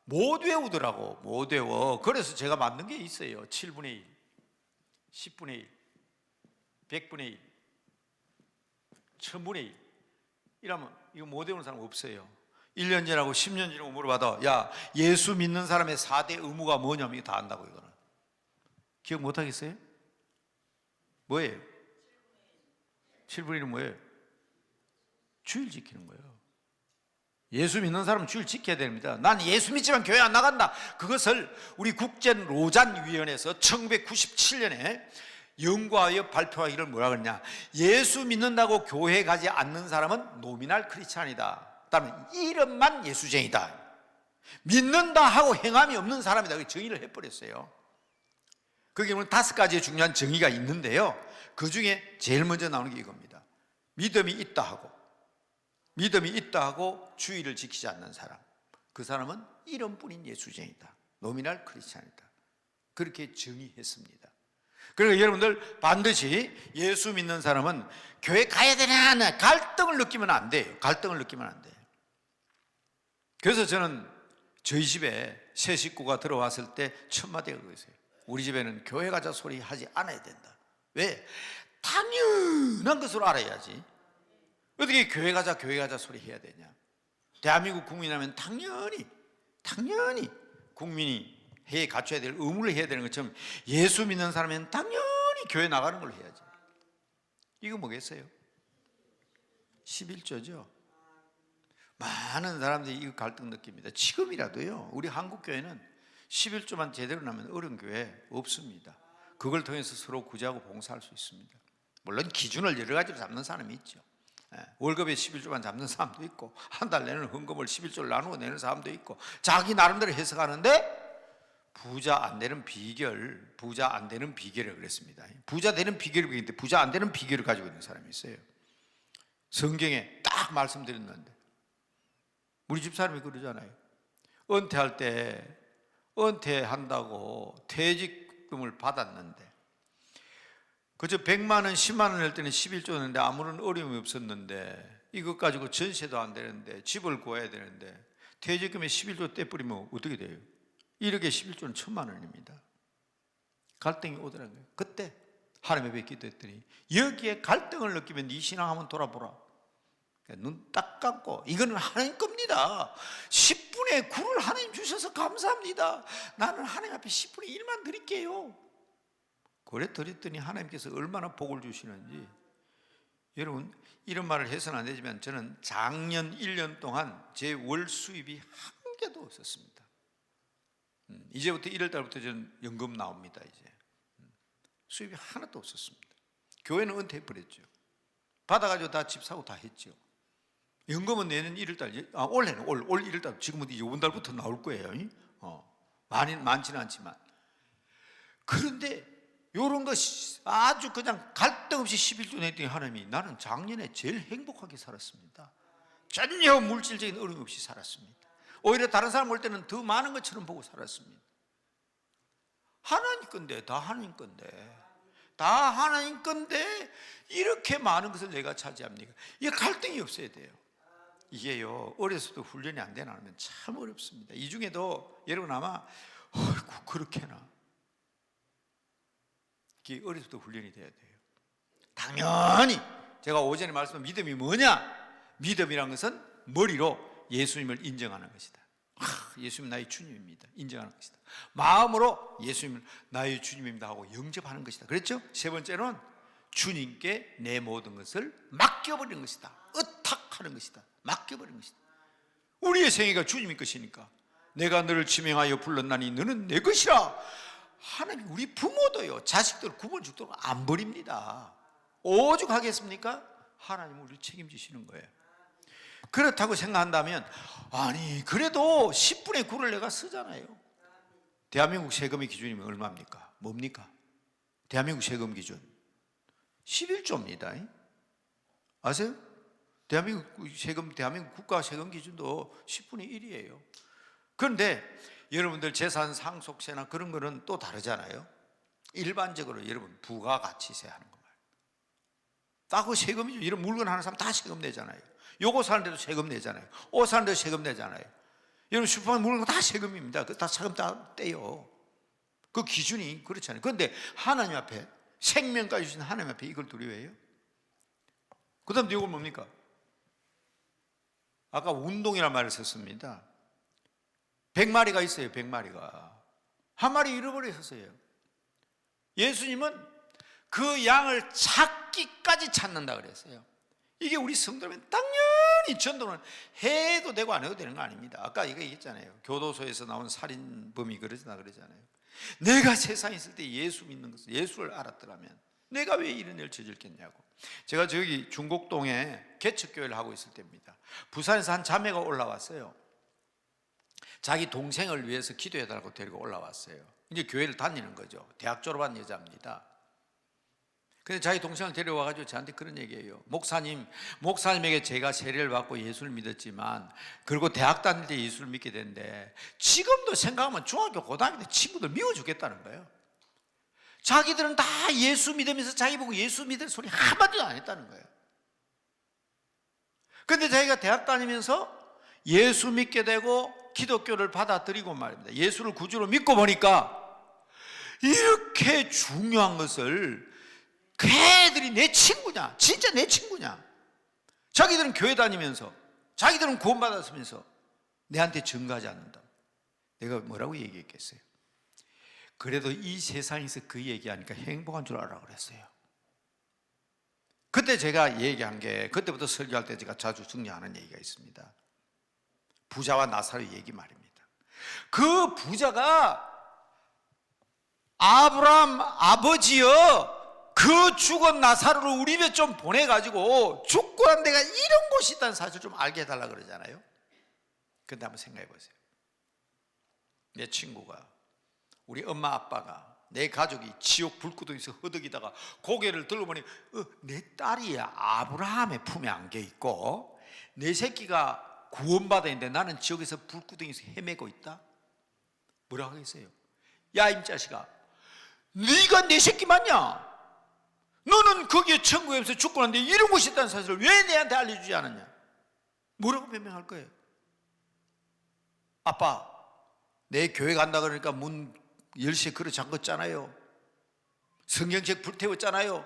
못 외우더라고. 못 외워. 그래서 제가 만든 게 있어요. 7분의 1, 10분의 1, 100분의 1, 1000분의 1 이러면 이거 못 외우는 사람 없어요. 1년 전하고 10년 전하고 물어봐도 야, 예수 믿는 사람의 4대 의무가 뭐냐면 이거 다 안다고. 이거는 기억 못 하겠어요? 뭐예요? 7분의 1은 뭐예요? 주일 지키는 거예요. 예수 믿는 사람은 주일 지켜야 됩니다. 난 예수 믿지만 교회 안 나간다. 그것을 우리 국제로잔위원회에서 1997년에 연구하여 발표하기를 뭐라 그러냐, 예수 믿는다고 교회 가지 않는 사람은 노미널 크리스찬이다. 그다음에 이름만 예수쟁이다. 믿는다 하고 행함이 없는 사람이다. 정의를 해버렸어요. 거기에 5가지의 중요한 정의가 있는데요, 그 중에 제일 먼저 나오는 게 이겁니다. 믿음이 있다 하고 주의를 지키지 않는 사람, 그 사람은 이름뿐인 예수쟁이다. 노미널 크리스찬이다. 그렇게 정의했습니다. 그러니까 여러분들 반드시 예수 믿는 사람은 교회 가야 되나 안 해, 갈등을 느끼면 안 돼요. 갈등을 느끼면 안 돼요. 그래서 저는 저희 집에 새 식구가 들어왔을 때 첫 마디가 그거였어요. 우리 집에는 교회 가자 소리 하지 않아야 된다. 왜? 당연한 것으로 알아야지. 어떻게 교회 가자 소리 해야 되냐. 대한민국 국민이라면 당연히 국민이 해에 갖춰야 될 의무를 해야 되는 것처럼 예수 믿는 사람은 당연히 교회 나가는 걸로 해야지. 이거 뭐겠어요? 11조죠. 많은 사람들이 이거 갈등 느낍니다. 지금이라도요, 우리 한국교회는 11조만 제대로 나면 어려운 교회 없습니다. 그걸 통해서 서로 구제하고 봉사할 수 있습니다. 물론 기준을 여러 가지로 잡는 사람이 있죠. 월급에 11조만 잡는 사람도 있고, 한 달 내는 헌금을 11조를 나누어 내는 사람도 있고, 자기 나름대로 해석하는데 부자 안 되는 비결을 그랬습니다. 부자 되는 비결을 그랬는데 부자 안 되는 비결을 가지고 있는 사람이 있어요. 성경에 딱 말씀드렸는데, 우리 집사람이 그러잖아요. 은퇴할 때 은퇴한다고 퇴직금을 받았는데, 그저 100만 원, 10만 원 낼 때는 11조였는데 아무런 어려움이 없었는데, 이것 가지고 전세도 안 되는데 집을 구해야 되는데 퇴직금에 11조 떼뿌리면 어떻게 돼요? 1억에 11조는 1000만 원입니다. 갈등이 오더라고요. 그때 하나님의 뵙 기도했더니, 여기에 갈등을 느끼면 네 신앙 한번 돌아보라. 눈 딱 감고, 이거는 하나님 겁니다. 10분의 9를 하나님 주셔서 감사합니다. 나는 하나님 앞에 10분의 1만 드릴게요. 그래 드렸더니 하나님께서 얼마나 복을 주시는지, 여러분, 이런 말을 해서는 안 되지만 저는 작년 1년 동안 제 월 수입이 한 개도 없었습니다. 이제부터 1월 달부터 저는 연금 나옵니다. 이제 수입이 하나도 없었습니다. 교회는 은퇴해버렸죠. 받아가지고 다 집 사고 다 했죠. 연금은 내년 1월 달, 올해는 올 1월 달, 지금은 이제 이번 달부터 나올 거예요. 많지는 않지만. 그런데 이런 것이 아주 그냥 갈등 없이 11조 냈더니 하나님이, 나는 작년에 제일 행복하게 살았습니다. 전혀 물질적인 어려움 없이 살았습니다. 오히려 다른 사람 볼 때는 더 많은 것처럼 보고 살았습니다. 하나님 건데, 다 하나님 건데, 다 하나님 건데 이렇게 많은 것을 내가 차지합니까? 이게 갈등이 없어야 돼요. 이게요, 어려서도 훈련이 안 되면 참 어렵습니다. 이 중에도 여러분 아마 어이구 그렇게나, 이게 어려서도 훈련이 돼야 돼요. 당연히 제가 오전에 말씀한 믿음이 뭐냐? 믿음이란 것은 머리로 예수님을 인정하는 것이다. 예수님 나의 주님입니다. 인정하는 것이다. 마음으로 예수님을 나의 주님입니다 하고 영접하는 것이다. 그랬죠? 세 번째는 주님께 내 모든 것을 맡겨버리는 것이다. 의탁하는 것이다. 맡겨버리는 것이다. 우리의 생애가 주님의 것이니까 내가 너를 지명하여 불렀나니 너는 내 것이라. 하나님, 우리 부모도요, 자식들 굶어 죽도록 안 버립니다. 오죽 하겠습니까? 하나님 우리를 책임지시는 거예요. 그렇다고 생각한다면, 아니 그래도 10분의 9를 내가 쓰잖아요. 대한민국 세금의 기준이 얼마입니까? 뭡니까? 대한민국 세금 기준 11조입니다. 아세요? 대한민국 국가 세금 기준도 10분의 1이에요. 그런데 여러분들 재산 상속세나 그런 거는 또 다르잖아요. 일반적으로 여러분 부가가치세 하는 거 말이에요. 다 그 세금이죠. 이런 물건 하는 사람 다 세금 내잖아요. 요거 사는데도 세금 내잖아요. 옷 사는데도 세금 내잖아요. 여러분 슈퍼마켓 물건 다 세금입니다. 다 세금 다 떼요. 그 기준이 그렇잖아요. 그런데 하나님 앞에, 생명까지 주신 하나님 앞에 이걸 두려워해요? 그 다음 이건 뭡니까? 아까 운동이라는 말을 썼습니다. 100마리가 있어요. 100마리가 한 마리 잃어버렸었어요. 예수님은 그 양을 찾기까지 찾는다 그랬어요. 이게 우리 성도라면 당연히 전도는 해도 되고 안 해도 되는 거 아닙니다. 아까 이거 얘기했잖아요. 교도소에서 나온 살인범이 그러잖아요. 내가 세상에 있을 때 예수 믿는 것을, 예수를 알았더라면 내가 왜 이런 일을 저질겠냐고. 제가 저기 중곡동에 개척교회를 하고 있을 때입니다. 부산에서 한 자매가 올라왔어요. 자기 동생을 위해서 기도해달라고 데리고 올라왔어요. 이제 교회를 다니는 거죠. 대학 졸업한 여자입니다. 근데 자기 동생을 데려와가지고 저한테 그런 얘기예요. 목사님에게 제가 세례를 받고 예수를 믿었지만, 그리고 대학 다닐 때 예수를 믿게 됐는데, 지금도 생각하면 중학교, 고등학교 때 친구들 미워 죽겠다는 거예요. 자기들은 다 예수 믿으면서 자기 보고 예수 믿을 소리 한마디도 안 했다는 거예요. 근데 자기가 대학 다니면서 예수 믿게 되고 기독교를 받아들이고 말입니다. 예수를 구주로 믿고 보니까 이렇게 중요한 것을, 그 애들이 내 친구냐, 진짜 내 친구냐, 자기들은 교회 다니면서, 자기들은 구원받았으면서 내한테 증거하지 않는다. 내가 뭐라고 얘기했겠어요? 그래도 이 세상에서 그 얘기하니까 행복한 줄 알아 그랬어요. 그때 제가 얘기한 게, 그때부터 설교할 때 제가 자주 정리하는 얘기가 있습니다. 부자와 나사로 얘기 말입니다. 그 부자가 아브라함 아버지여, 그 죽은 나사로를 우리 집에 좀 보내가지고 죽고 난 데가 이런 곳이 있다는 사실을 좀 알게 해달라 그러잖아요. 근데 한번 생각해 보세요. 내 친구가, 우리 엄마 아빠가, 내 가족이 지옥 불구덩이에서 허덕이다가 고개를 들고 보니 내 딸이 아브라함의 품에 안겨 있고 내 새끼가 구원받아 있는데 나는 지옥에서 불구덩이에서 헤매고 있다? 뭐라고 하겠어요? 야, 임자식아, 네가 내 새끼 맞냐? 너는 거기에 천국에서 죽고 났는데 이런 곳이 있다는 사실을 왜 내한테 알려주지 않았냐? 뭐라고 변명할 거예요? 아빠, 내 교회 간다 그러니까 문 10시에 걸어 잠궜잖아요. 성경책 불태웠잖아요.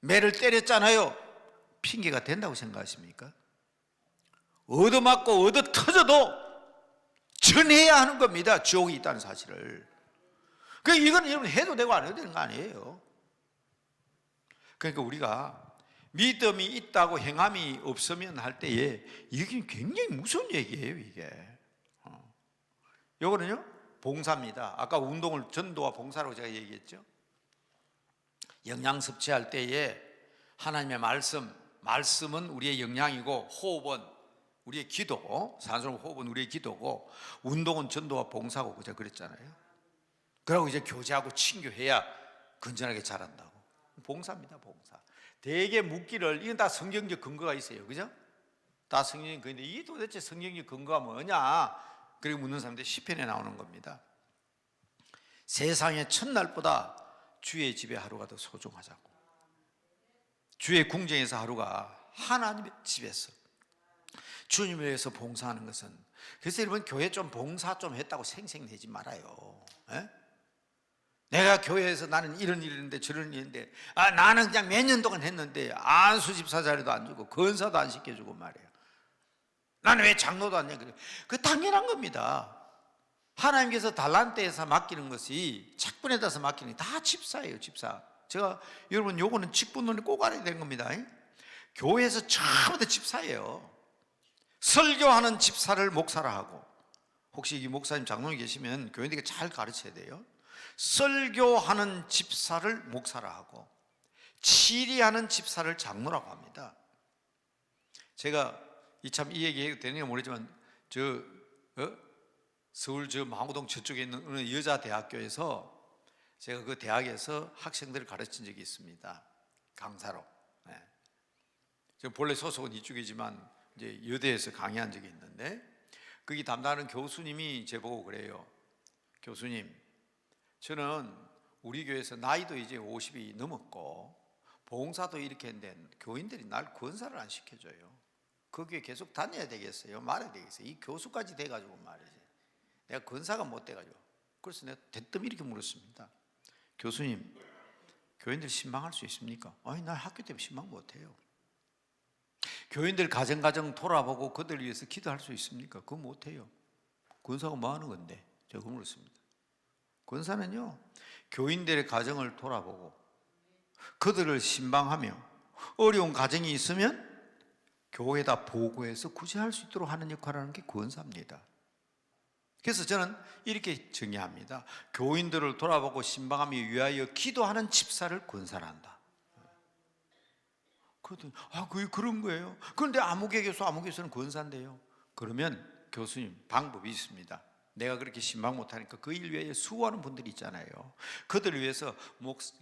매를 때렸잖아요. 핑계가 된다고 생각하십니까? 얻어맞고 얻어 터져도 전해야 하는 겁니다. 지옥이 있다는 사실을. 그러니까 이건 여러분 해도 되고 안 해도 되는 거 아니에요. 그러니까 우리가 믿음이 있다고 행함이 없으면 할 때에 이게 굉장히 무서운 얘기예요. 이게 요거는요 봉사입니다. 아까 운동을 전도와 봉사라고 제가 얘기했죠. 영양 섭취할 때에 하나님의 말씀은 우리의 영양이고, 호흡은 우리의 기도고, 산소름 호흡은 우리의 기도고, 운동은 전도와 봉사고, 그저 그랬잖아요. 그러고 이제 교제하고 친교해야 건전하게 자란다고. 봉사입니다, 봉사. 대개 묻기를, 이건 다 성경적 근거가 있어요, 그죠? 다 성경적 근거인데 이 도대체 성경적 근거가 뭐냐? 그리고 묻는 사람들이 시편에 나오는 겁니다. 세상의 첫날보다 주의 집에 하루가 더 소중하자고. 주의 궁정에서 하루가 하나님의 집에서 주님을 위해서 봉사하는 것은, 그래서 여러분 교회 좀 봉사 좀 했다고 생색내지 말아요. 에? 내가 교회에서 나는 이런 일을 했는데 저런 일을 했는데 나는 그냥 몇 년 동안 했는데 안수 집사 자리도 안 주고 건사도 안 시켜주고 말이에요. 나는 왜 장로도 안 해? 그 당연한 겁니다. 하나님께서 달란트에서 맡기는 것이 직분에다서 맡기는 게 다 집사예요, 집사. 제가 여러분 요거는 직분론에 꼭 알아야 되는 겁니다. 교회에서 처음부터 집사예요. 설교하는 집사를 목사라 하고, 혹시 이 목사님 장로님 계시면 교인들에게 잘 가르쳐야 돼요. 설교하는 집사를 목사라 하고, 치리하는 집사를 장로라고 합니다. 제가 참 이 얘기 해도 되는지 모르지만 서울 망우동 저쪽에 있는 어느 여자 대학교에서 제가 그 대학에서 학생들을 가르친 적이 있습니다. 강사로. 네. 저 본래 소속은 이쪽이지만 이제 여대에서 강의한 적이 있는데, 거기 담당하는 교수님이 제보고 그래요. 교수님, 저는 우리 교회에서 나이도 이제 50이 넘었고 봉사도 이렇게 했는데 교인들이 날 권사를 안 시켜줘요. 거기에 계속 다녀야 되겠어요? 말아야 되겠어요? 이 교수까지 돼가지고 말이지, 내가 권사가 못 돼가지고. 그래서 내가 대뜸 이렇게 물었습니다. 교수님, 교인들 신방할 수 있습니까? 아니, 나 학교 때문에 신방 못해요. 교인들 가정 돌아보고 그들 위해서 기도할 수 있습니까? 그거 못해요. 권사가 뭐 하는 건데? 제가 물었습니다. 권사는요, 교인들의 가정을 돌아보고 그들을 신방하며 어려운 가정이 있으면 교회에다 보고해서 구제할 수 있도록 하는 역할을 하는 게 권사입니다. 그래서 저는 이렇게 정의합니다. 교인들을 돌아보고 신방하며 위하여 기도하는 집사를 권사를 한다. 그랬더니 그게 그런 거예요. 그런데 아무개 교수는 권사인데요. 그러면 교수님, 방법이 있습니다. 내가 그렇게 신방 못하니까 그 일 외에 수고하는 분들이 있잖아요. 그들을 위해서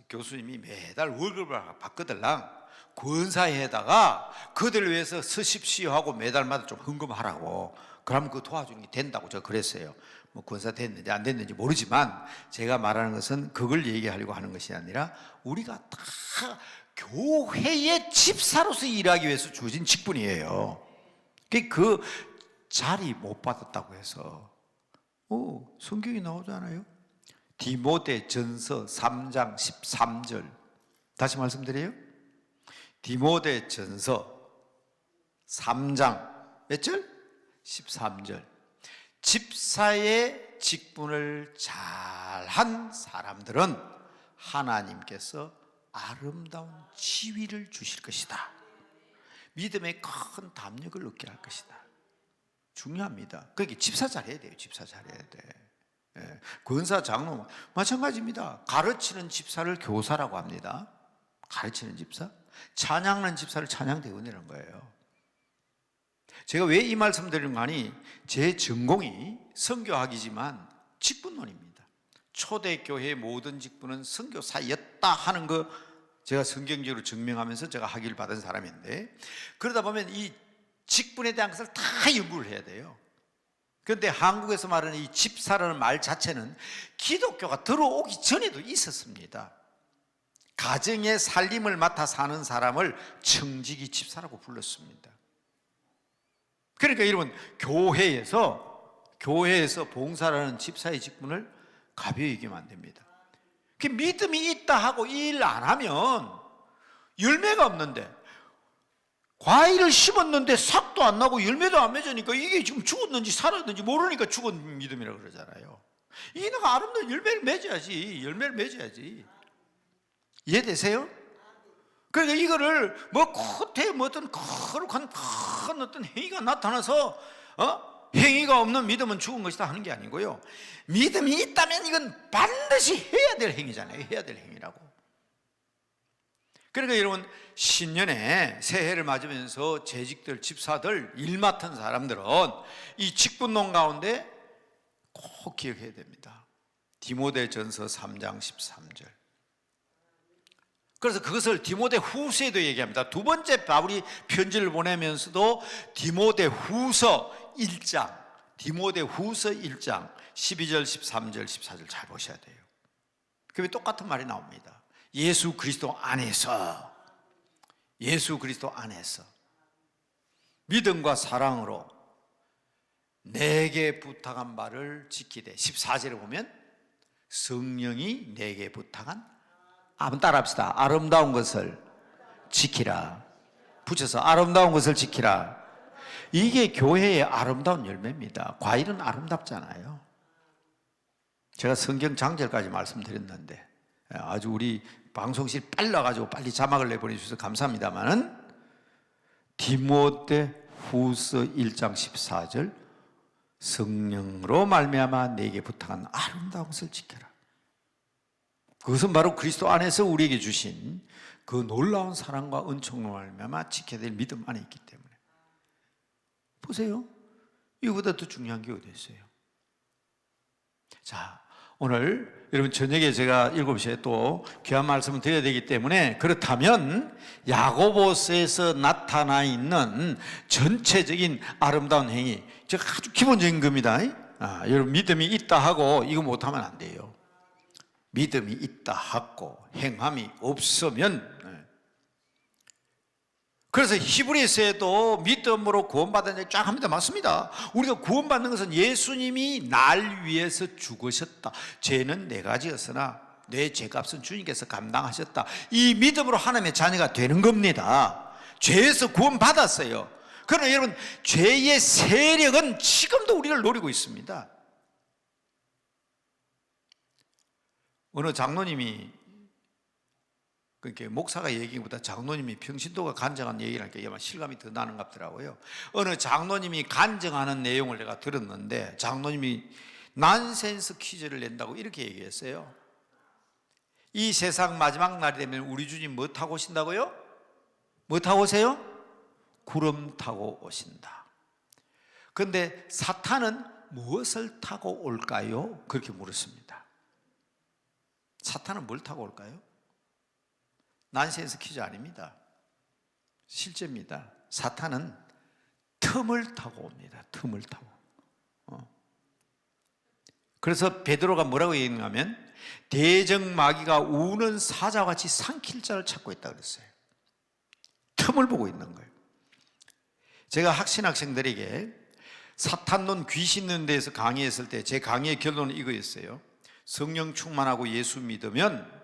교수님이 매달 월급을 받거들랑 권사에다가 그들을 위해서 서십시오 하고 매달마다 좀 헌금하라고. 그러면 그 도와주는 게 된다고 제가 그랬어요. 뭐 권사 됐는지 안 됐는지 모르지만 제가 말하는 것은 그걸 얘기하려고 하는 것이 아니라 우리가 다 교회의 집사로서 일하기 위해서 주어진 직분이에요. 그 자리 못 받았다고 해서 성경이 나오잖아요. 디모데전서 3장 13절. 다시 말씀드려요. 디모데전서 3장 몇 절? 13절. 집사의 직분을 잘한 사람들은 하나님께서 아름다운 지위를 주실 것이다. 믿음의 큰 담력을 얻게 할 것이다. 중요합니다. 그러니까 집사 잘해야 돼요. 집사 잘해야 돼. 권사, 장로 마찬가지입니다. 가르치는 집사를 교사라고 합니다. 가르치는 집사, 찬양하는 집사를 찬양대원이라는 거예요. 제가 왜 이 말씀 드리는 거 아니, 제 전공이 선교학이지만 직분론입니다. 초대교회의 모든 직분은 선교사였다 하는 거 제가 성경적으로 증명하면서 제가 학위를 받은 사람인데, 그러다 보면 이 직분에 대한 것을 다 연구를 해야 돼요. 그런데 한국에서 말하는 이 집사라는 말 자체는 기독교가 들어오기 전에도 있었습니다. 가정의 살림을 맡아 사는 사람을 청지기 집사라고 불렀습니다. 그러니까 여러분, 교회에서 봉사라는 집사의 직분을 가벼이 여기면 안 됩니다. 믿음이 있다 하고 일 안 하면 열매가 없는데, 과일을 심었는데 싹도 안 나고 열매도 안 맺으니까 이게 지금 죽었는지 살았는지 모르니까 죽은 믿음이라고 그러잖아요. 이가 아름다운 열매를 맺어야지. 이해되세요? 그러니까 이거를 뭐 겉에 뭐 어떤 거룩한 큰 어떤 행위가 나타나서 행위가 없는 믿음은 죽은 것이다 하는 게 아니고요. 믿음이 있다면 이건 반드시 해야 될 행위잖아요. 해야 될 행위라고. 그러니까 여러분, 신년에 새해를 맞으면서 재직들, 집사들, 일 맡은 사람들은 이 직분론 가운데 꼭 기억해야 됩니다. 디모데전서 3장 13절. 그래서 그것을 디모데 후서에도 얘기합니다. 두 번째 바울이 편지를 보내면서도 디모데 후서 1장 12절, 13절, 14절 잘 보셔야 돼요. 그게 똑같은 말이 나옵니다. 예수 그리스도 안에서 믿음과 사랑으로 내게 부탁한 바를 지키되, 14절에 보면 성령이 내게 부탁한, 한번 따라합시다. 아름다운 것을 지키라. 붙여서 아름다운 것을 지키라. 이게 교회의 아름다운 열매입니다. 과일은 아름답잖아요. 제가 성경 장절까지 말씀드렸는데 아주 우리 방송실 빨라가지고 빨리 자막을 내보내주셔서 감사합니다만은, 디모데 후서 1장 14절, 성령으로 말미암아 내게 부탁한 아름다운 것을 지켜라. 그것은 바로 그리스도 안에서 우리에게 주신 그 놀라운 사랑과 은총으로 말미암아 지켜야 될 믿음 안에 있기 때문에. 보세요, 이거보다 더 중요한 게 어디 있어요? 자, 오늘 여러분 저녁에 제가 7시에 또 귀한 말씀을 드려야 되기 때문에, 그렇다면 야고보서에서 나타나 있는 전체적인 아름다운 행위, 제가 아주 기본적인 겁니다. 여러분, 믿음이 있다 하고 이거 못하면 안 돼요. 믿음이 있다 하고 행함이 없으면. 그래서 히브리서에도 믿음으로 구원받은 쫙 합니다. 맞습니다. 우리가 구원받는 것은 예수님이 날 위해서 죽으셨다, 죄는 내가 지었으나 내 죄값은 주님께서 감당하셨다, 이 믿음으로 하나님의 자녀가 되는 겁니다. 죄에서 구원받았어요. 그러나 여러분, 죄의 세력은 지금도 우리를 노리고 있습니다. 어느 장로님이, 그러니까 목사가 얘기보다 장로님이 평신도가 간증한 얘기를 하니까 아마 실감이 더 나는 것 같더라고요. 어느 장로님이 간증하는 내용을 내가 들었는데, 장로님이 난센스 퀴즈를 낸다고 이렇게 얘기했어요. 이 세상 마지막 날이 되면 우리 주님 뭐 타고 오신다고요? 뭐 타고 오세요? 구름 타고 오신다. 그런데 사탄은 무엇을 타고 올까요? 그렇게 물었습니다. 사탄은 뭘 타고 올까요? 난센스 퀴즈 아닙니다. 실제입니다. 사탄은 틈을 타고 옵니다. 틈을 타고. 그래서 베드로가 뭐라고 얘기하냐면, 대적마귀가 우는 사자와 같이 삼킬 자를 찾고 있다 그랬어요. 틈을 보고 있는 거예요. 제가 학생들에게 사탄론, 귀신론 대해서 강의했을 때 제 강의의 결론은 이거였어요. 성령 충만하고 예수 믿으면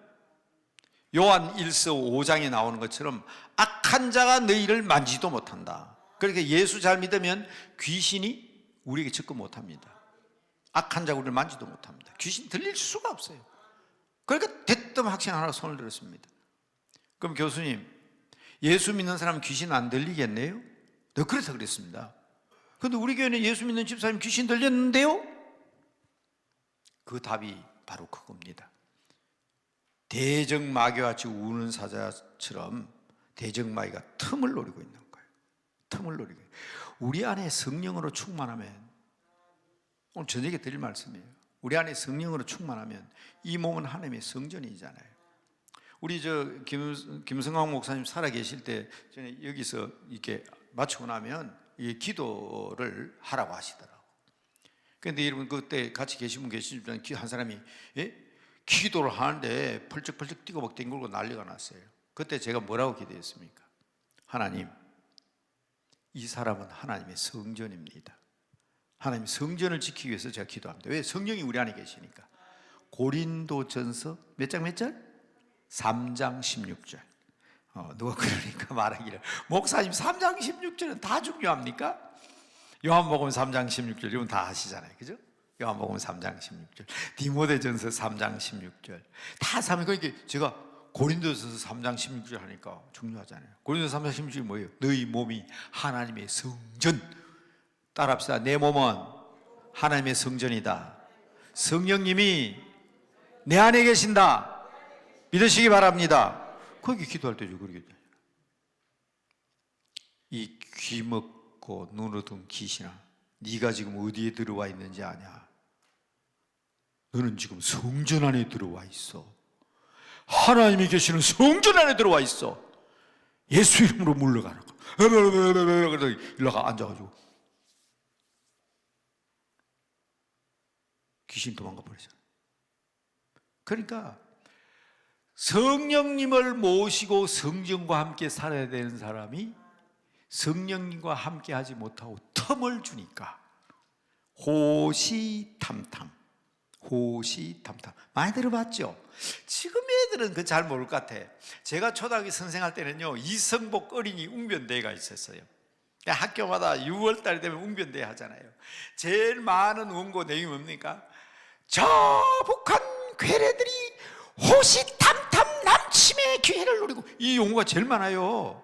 요한 1서 5장에 나오는 것처럼 악한 자가 너희를 만지도 못한다. 그러니까 예수 잘 믿으면 귀신이 우리에게 접근 못합니다. 악한 자가 우리를 만지도 못합니다. 귀신 들릴 수가 없어요. 그러니까 대뜸 학생 하나 손을 들었습니다. 그럼 교수님, 예수 믿는 사람은 귀신 안 들리겠네요? 네, 그래서 그랬습니다. 그런데 우리 교회는 예수 믿는 집사님 귀신 들렸는데요? 그 답이 바로 그겁니다. 대적마귀와 같이 우는 사자처럼 대적마귀가 틈을 노리고 있는 거예요. 틈을 노리고. 우리 안에 성령으로 충만하면, 오늘 저녁에 드릴 말씀이에요. 우리 안에 성령으로 충만하면 이 몸은 하나님의 성전이잖아요. 우리 김성광 목사님 살아 계실 때 전에 여기서 이렇게 마치고 나면 이 기도를 하라고 하시더라고. 그런데 여러분, 그때 같이 계신 분 계시지만 한 사람이 기도를 하는데 펄쩍펄쩍 뛰고 막 뒹굴고 난리가 났어요. 그때 제가 뭐라고 기도했습니까? 하나님, 이 사람은 하나님의 성전입니다. 하나님의 성전을 지키기 위해서 제가 기도합니다. 왜? 성령이 우리 안에 계시니까. 고린도전서 몇 장 몇 절? 3장 16절. 누가 그러니까 말하기를, 목사님 3장 16절은 다 중요합니까? 요한복음 3장 16절 이건 다 아시잖아요, 그죠? 요한복음 3장 16절, 디모데전서 3장 16절 다 사면, 그러니까 제가 고린도전서 3장 16절 하니까 중요하잖아요. 고린도전서 3장 16절이 뭐예요? 너희 몸이 하나님의 성전. 따라합시다. 내 몸은 하나님의 성전이다. 성령님이 내 안에 계신다. 믿으시기 바랍니다. 거기 기도할 때죠. 그러겠죠. 이 귀 먹고 눈 어두운 귀신아, 네가 지금 어디에 들어와 있는지 아냐? 너는 지금 성전 안에 들어와 있어. 하나님이 계시는 성전 안에 들어와 있어. 예수 이름으로 물러가라고. 그래서 일러가 앉아가지고 귀신 도망가 버리잖아. 그러니까 성령님을 모시고 성령과 함께 살아야 되는 사람이 성령님과 함께 하지 못하고 틈을 주니까 호시탐탐, 호시탐탐. 많이 들어봤죠? 지금 애들은 그 잘 모를 것 같아. 제가 초등학교 선생할 때는요, 이성복 어린이 웅변대회가 있었어요. 학교마다 6월달 되면 웅변대회 하잖아요. 제일 많은 원고 내용이 뭡니까? 저 북한 괴뢰들이 호시탐탐 남침의 기회를 노리고, 이 용어가 제일 많아요.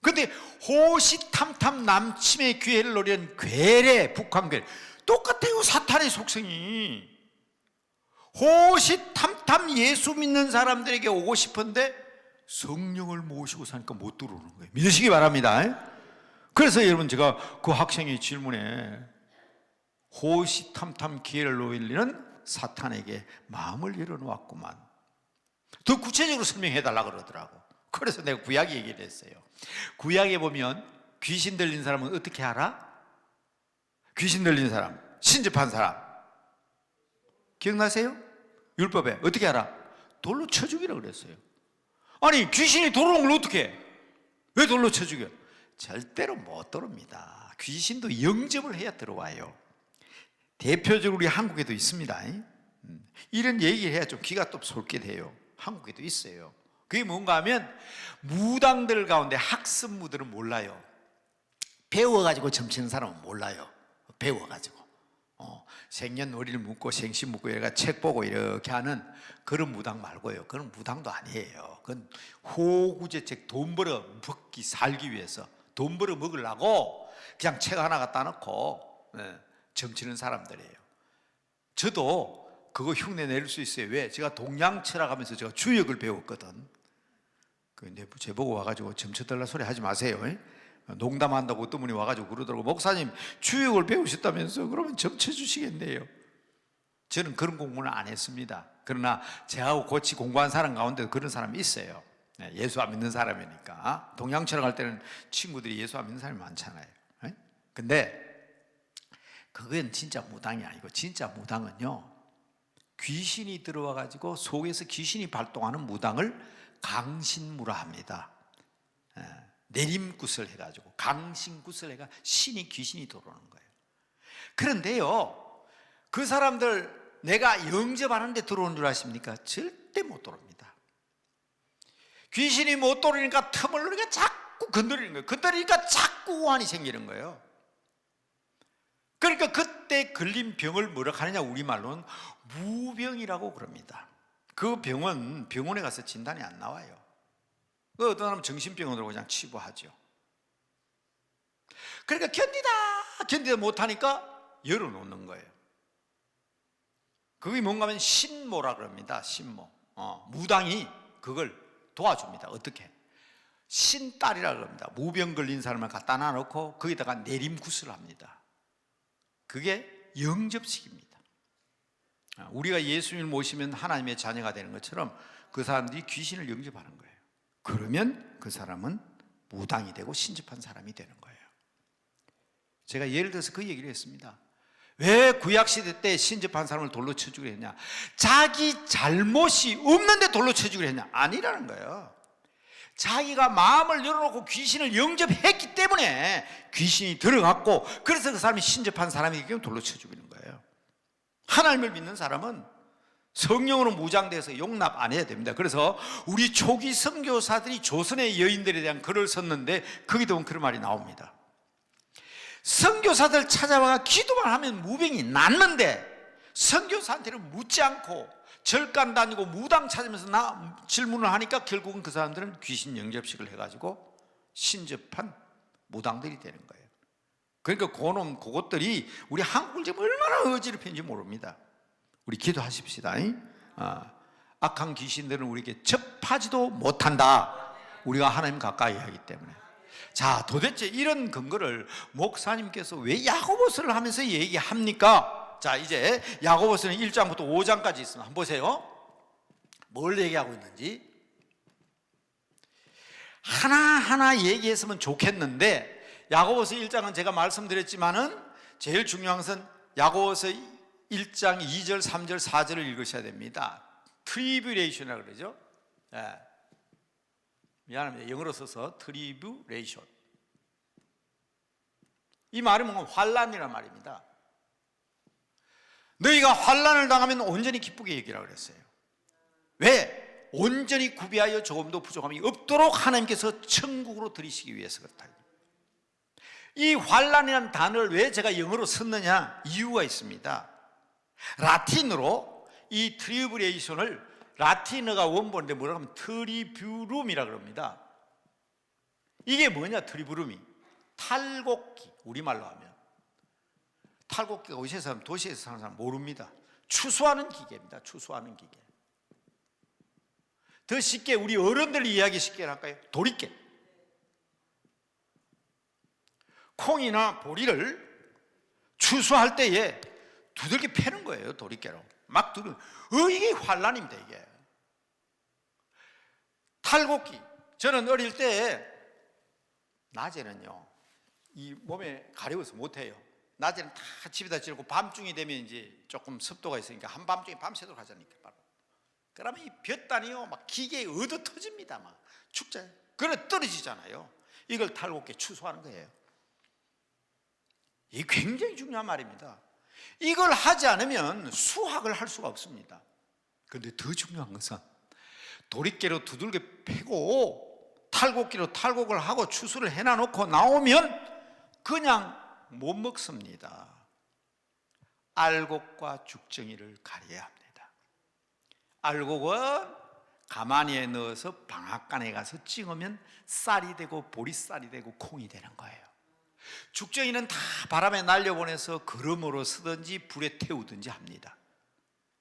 근데 호시탐탐 남침의 기회를 노리는 괴뢰, 북한 괴뢰 똑같아요. 사탄의 속성이. 호시탐탐 예수 믿는 사람들에게 오고 싶은데 성령을 모시고 사니까 못 들어오는 거예요. 믿으시기 바랍니다. 그래서 여러분, 제가 그 학생의 질문에 호시탐탐 기회를 노리는 사탄에게 마음을 열어놓았구만. 더 구체적으로 설명해 달라고 그러더라고. 그래서 내가 구약 얘기를 했어요. 구약에 보면 귀신 들린 사람은 어떻게 알아? 귀신 들린 사람, 신접한 사람 기억나세요? 율법에 어떻게 알아? 돌로 쳐 죽이라고 그랬어요. 아니, 귀신이 들어오는 걸 어떻게 해? 왜 돌로 쳐 죽여? 절대로 못 들어옵니다. 귀신도 영접을 해야 들어와요. 대표적으로 우리 한국에도 있습니다. 이런 얘기를 해야 좀 귀가 또 솔깃해요. 한국에도 있어요. 그게 뭔가 하면 무당들 가운데 학습무들은 몰라요. 배워가지고 점치는 사람은 몰라요. 배워가지고 생년월일 묻고 생신 묻고 얘가 책 보고 이렇게 하는 그런 무당 말고요. 그런 무당도 아니에요. 그건 호구제책, 돈 벌어 먹기 살기 위해서 돈 벌어 먹으려고 그냥 책 하나 갖다 놓고 점치는 사람들이에요. 저도 그거 흉내 낼 수 있어요. 왜? 제가 동양철학 하면서 제가 주역을 배웠거든. 근데 제보고 와가지고 점쳐달라 소리 하지 마세요. 농담한다고 어떤 분이 와가지고 그러더라고. 목사님, 주역을 배우셨다면서 그러면 점쳐주시겠네요. 저는 그런 공부는 안 했습니다. 그러나 저하고 같이 공부한 사람 가운데도 그런 사람이 있어요. 예수 안 믿는 사람이니까. 동양철학 할 때는 친구들이 예수 안 믿는 사람이 많잖아요. 근데 그건 진짜 무당이 아니고, 진짜 무당은요, 귀신이 들어와가지고 속에서 귀신이 발동하는 무당을 강신무라 합니다. 내림굿을 해가지고 강신굿을 해가 신이 귀신이 들어오는 거예요. 그런데요, 그 사람들 내가 영접하는데 들어오는 줄 아십니까? 절대 못 들어옵니다. 귀신이 못 들어오니까 틈을 노리니까 자꾸 건드리는 거예요. 건드리니까 자꾸 오한이 생기는 거예요. 그러니까 그때 걸린 병을 뭐라 하느냐, 우리말로는 무병이라고 그럽니다. 그 병은 병원에 가서 진단이 안 나와요. 어떤 사람은 정신병원으로 그냥 치부하죠. 그러니까 견디다 못하니까 열어놓는 거예요. 그게 뭔가 하면 신모라 그럽니다. 신모. 무당이 그걸 도와줍니다. 어떻게? 신딸이라 그럽니다. 무병 걸린 사람을 갖다 놔놓고 거기다가 내림굿을 합니다. 그게 영접식입니다. 우리가 예수님을 모시면 하나님의 자녀가 되는 것처럼 그 사람들이 귀신을 영접하는 거예요. 그러면 그 사람은 무당이 되고 신접한 사람이 되는 거예요. 제가 예를 들어서 그 얘기를 했습니다. 왜 구약시대 때 신접한 사람을 돌로 쳐 죽이려 했냐? 자기 잘못이 없는데 돌로 쳐 죽이려 했냐? 아니라는 거예요. 자기가 마음을 열어놓고 귀신을 영접했기 때문에 귀신이 들어갔고, 그래서 그 사람이 신접한 사람이기 때문에 돌로 쳐 죽이는 거예요. 하나님을 믿는 사람은 성령으로 무장돼서 용납 안 해야 됩니다. 그래서 우리 초기 선교사들이 조선의 여인들에 대한 글을 썼는데 거기도 보면 그런 말이 나옵니다. 선교사들 찾아와 기도만 하면 무병이 낫는데 선교사한테는 묻지 않고 절간 다니고 무당 찾으면서 질문을 하니까 결국은 그 사람들은 귀신 영접식을 해가지고 신접한 무당들이 되는 거예요. 그러니까 그것들이 우리 한국을 지금 얼마나 어지럽히는지 모릅니다. 우리 기도하십시다. 악한 귀신들은 우리에게 접하지도 못한다. 우리가 하나님 가까이 하기 때문에. 자, 도대체 이런 근거를 목사님께서 왜 야고보서를 하면서 얘기합니까? 자, 이제 야고보서는 1장부터 5장까지 있습니다. 한번 보세요. 뭘 얘기하고 있는지. 하나하나 얘기했으면 좋겠는데, 야고보서 1장은 제가 말씀드렸지만은 제일 중요한 것은 야고보서 1장 2절, 3절, 4절을 읽으셔야 됩니다. 트리뷰레이션이라고 그러죠. 예. 미안합니다. 영어로 써서 트리뷰레이션. 이 말이 뭔가 환란이란 말입니다. 너희가 환란을 당하면 온전히 기쁘게 여기라고 그랬어요. 왜? 온전히 구비하여 조금도 부족함이 없도록 하나님께서 천국으로 들이시기 위해서 그렇다. 이 환란이라는 단어를 왜 제가 영어로 썼느냐? 이유가 있습니다. 라틴어로 이 트리뷰레이션을, 라틴어가 원본인데 뭐라고 하면 트리뷰룸이라고 그럽니다. 이게 뭐냐? 트리뷰룸이 탈곡기, 우리말로 하면 탈곡기가 어디서 사람, 도시에서 사는 사람 모릅니다. 추수하는 기계입니다. 추수하는 기계. 더 쉽게 우리 어른들 이야기 쉽게 할까요? 도리깨. 콩이나 보리를 추수할 때에 두들겨 패는 거예요. 도리깨로 막 두들겨. 이게 환란입니다. 이게 탈곡기. 저는 어릴 때 낮에는요 이 몸에 가려워서 못해요. 낮에는 다 집에다 지르고 밤중이 되면 이제 조금 습도가 있으니까 한밤중에 밤새도록 하잖아요. 바로. 그러면 이 볕단이요 막 기계에 얻어 터집니다. 막 축제. 그래 떨어지잖아요. 이걸 탈곡기 추수하는 거예요. 이게 굉장히 중요한 말입니다. 이걸 하지 않으면 수확을 할 수가 없습니다. 그런데 더 중요한 것은 도리깨로 두들겨 패고 탈곡기로 탈곡을 하고 추수를 해놔놓고 나오면 그냥 못 먹습니다. 알곡과 죽정이를 가려야 합니다. 알곡은 가마니에 넣어서 방앗간에 가서 찍으면 쌀이 되고 보리쌀이 되고 콩이 되는 거예요. 죽정이는 다 바람에 날려보내서 거름으로 쓰든지 불에 태우든지 합니다.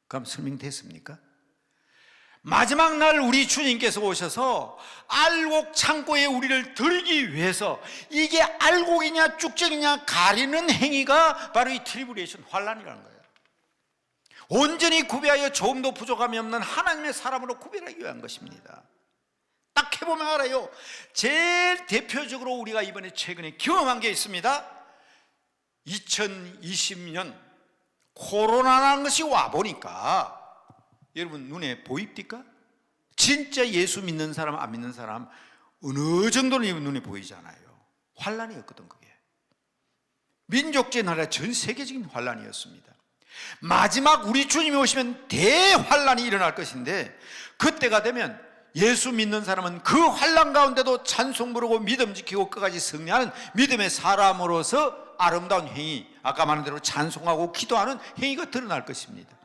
그럼 설명됐습니까? 마지막 날 우리 주님께서 오셔서 알곡 창고에 우리를 들기 위해서 이게 알곡이냐 쭉정이냐 가리는 행위가 바로 이 트리뷰레이션 환란이라는 거예요. 온전히 구비하여 조금도 부족함이 없는 하나님의 사람으로 구별하기 위한 것입니다. 딱 해보면 알아요. 제일 대표적으로 우리가 이번에 최근에 경험한 게 있습니다. 2020년 코로나라는 것이 와보니까 여러분 눈에 보입니까? 진짜 예수 믿는 사람 안 믿는 사람 어느 정도는 눈에 보이잖아요. 환란이었거든. 그게 민족주의 나라 전 세계적인 환란이었습니다. 마지막 우리 주님이 오시면 대환란이 일어날 것인데 그때가 되면 예수 믿는 사람은 그 환란 가운데도 찬송 부르고 믿음 지키고 끝까지 승리하는 믿음의 사람으로서 아름다운 행위, 아까 말한 대로 찬송하고 기도하는 행위가 드러날 것입니다.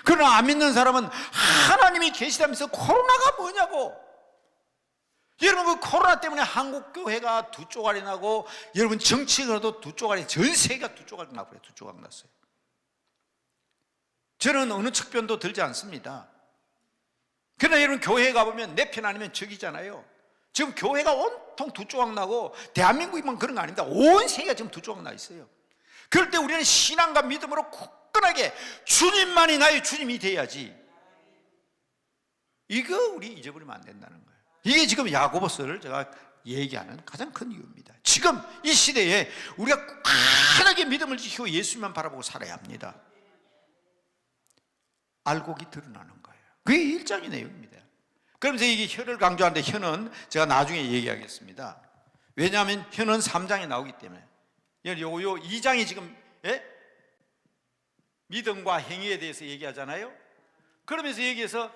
그러나 안 믿는 사람은 하나님이 계시다면서 코로나가 뭐냐고. 여러분 그 코로나 때문에 한국 교회가 두 쪼가리 나고 여러분 정치가도 두 쪼가리, 전 세계가 두 쪼가리 나고 두 조각 났어요. 저는 어느 측변도 들지 않습니다. 그러나 여러분 교회에 가보면 내 편 아니면 적이잖아요. 지금 교회가 온통 두 조각 나고 대한민국만 그런 거 아닙니다. 온 세계가 지금 두 조각 나 있어요. 그럴 때 우리는 신앙과 믿음으로 굳건하게 주님만이 나의 주님이 돼야지. 이거 우리 잊어버리면 안 된다는 거예요. 이게 지금 야고보서를 제가 얘기하는 가장 큰 이유입니다. 지금 이 시대에 우리가 굳건하게 믿음을 지키고 예수님만 바라보고 살아야 합니다. 알곡이 드러나는 거예요. 그게 1장의 내용입니다. 그러면서 이게 혀를 강조하는데 혀는 제가 나중에 얘기하겠습니다. 왜냐하면 혀는 3장에 나오기 때문에. 요 2장이 지금 믿음과 행위에 대해서 얘기하잖아요. 그러면서 여기에서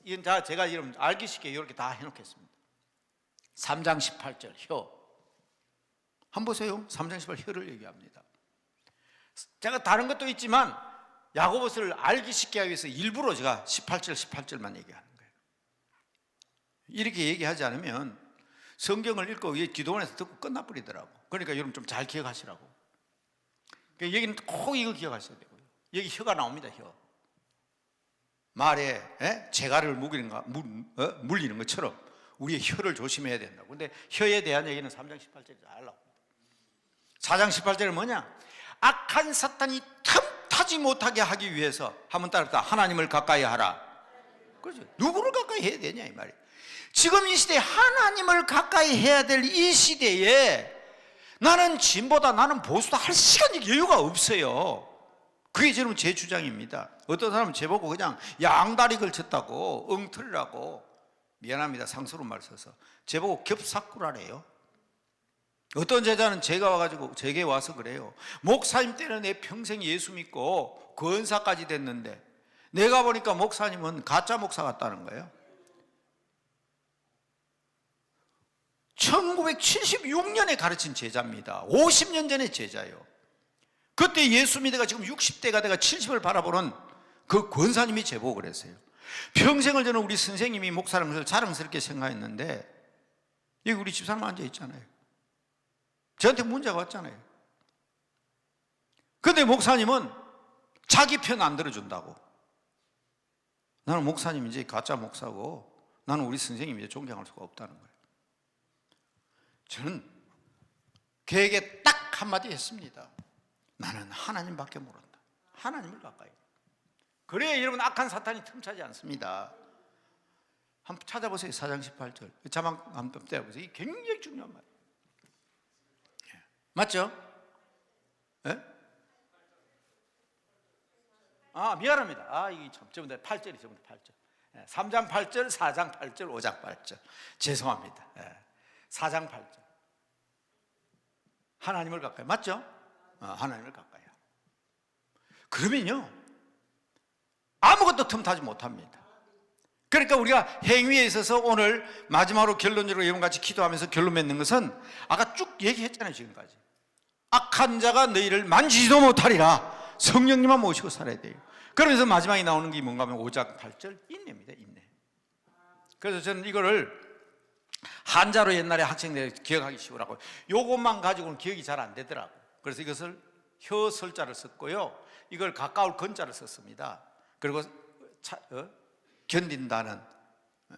이건 제가 여러분 알기 쉽게 이렇게 다 해놓겠습니다. 3장 18절 혀. 한번 보세요. 3장 18절 혀를 얘기합니다. 제가 다른 것도 있지만 야고보서를 알기 쉽게 하기 위해서 일부러 제가 18절만 얘기하는 거예요. 이렇게 얘기하지 않으면 성경을 읽고 기도원에서 듣고 끝나버리더라고. 그러니까 여러분 좀 잘 기억하시라고. 그러니까 여기는 꼭 이거 기억하셔야 되고요. 여기 혀가 나옵니다. 혀. 말에 재갈을 물리는 것처럼 우리의 혀를 조심해야 된다고. 근데 혀에 대한 얘기는 3장 18절에 잘 나옵니다. 4장 18절은 뭐냐? 악한 사탄이 틈타지 못하게 하기 위해서 한번 따라합시다. 하나님을 가까이 하라. 그렇죠. 누구를 가까이 해야 되냐 이 말이에요. 지금 이 시대에 하나님을 가까이 해야 될 이 시대에 나는 진보다 나는 보수다 할 시간이 여유가 없어요. 그게 지금 제 주장입니다. 어떤 사람은 제보고 그냥 양다리 걸쳤다고 엉터리라고, 미안합니다 상스러운 말 써서, 제보고 겹사꾸라래요. 어떤 제자는 제게 와서 그래요. 목사님 때는 내 평생 예수 믿고 권사까지 됐는데 내가 보니까 목사님은 가짜 목사 같다는 거예요. 1976년에 가르친 제자입니다. 50년 전의 제자예요. 그때 예수 믿어가 지금 60대가 돼가 70을 바라보는 그 권사님이 제보고 그랬어요. 평생을 저는 우리 선생님이 목사라는 것을 자랑스럽게 생각했는데 여기 우리 집사람 앉아 있잖아요. 저한테 문제가 왔잖아요. 그런데 목사님은 자기 편 안 들어준다고. 나는 목사님이 이제 가짜 목사고 나는 우리 선생님이 이제 존경할 수가 없다는 거예요. 저는 그에게 딱 한마디 했습니다. 나는 하나님밖에 모른다. 하나님을 가까이. 그래야 여러분 악한 사탄이 틈차지 않습니다. 한번 찾아보세요. 4장 18절 자막 한번 떼어보세요. 이게 굉장히 중요한 말이에요. 맞죠? 예? 미안합니다. 이게 참 전부 다 8절이 전부 다 8절. 3장 8절, 4장 8절, 5장 8절. 죄송합니다. 4장 8절. 하나님을 가까이. 맞죠? 하나님을 가까이. 그러면요 아무것도 틈타지 못합니다. 그러니까 우리가 행위에 있어서 오늘 마지막으로 결론적으로 여러분같이 기도하면서 결론 맺는 것은 아까 쭉 얘기했잖아요. 지금까지 악한 자가 너희를 만지지도 못하리라. 성령님만 모시고 살아야 돼요. 그러면서 마지막에 나오는 게 뭔가 하면 5장 8절 인내입니다. 인내. 그래서 저는 이거를 한자로 옛날에 학생들이 기억하기 쉬우라고, 요것만 가지고는 기억이 잘 안 되더라고. 그래서 이것을 혀설자를 썼고요, 이걸 가까울 건자를 썼습니다. 그리고 견딘다는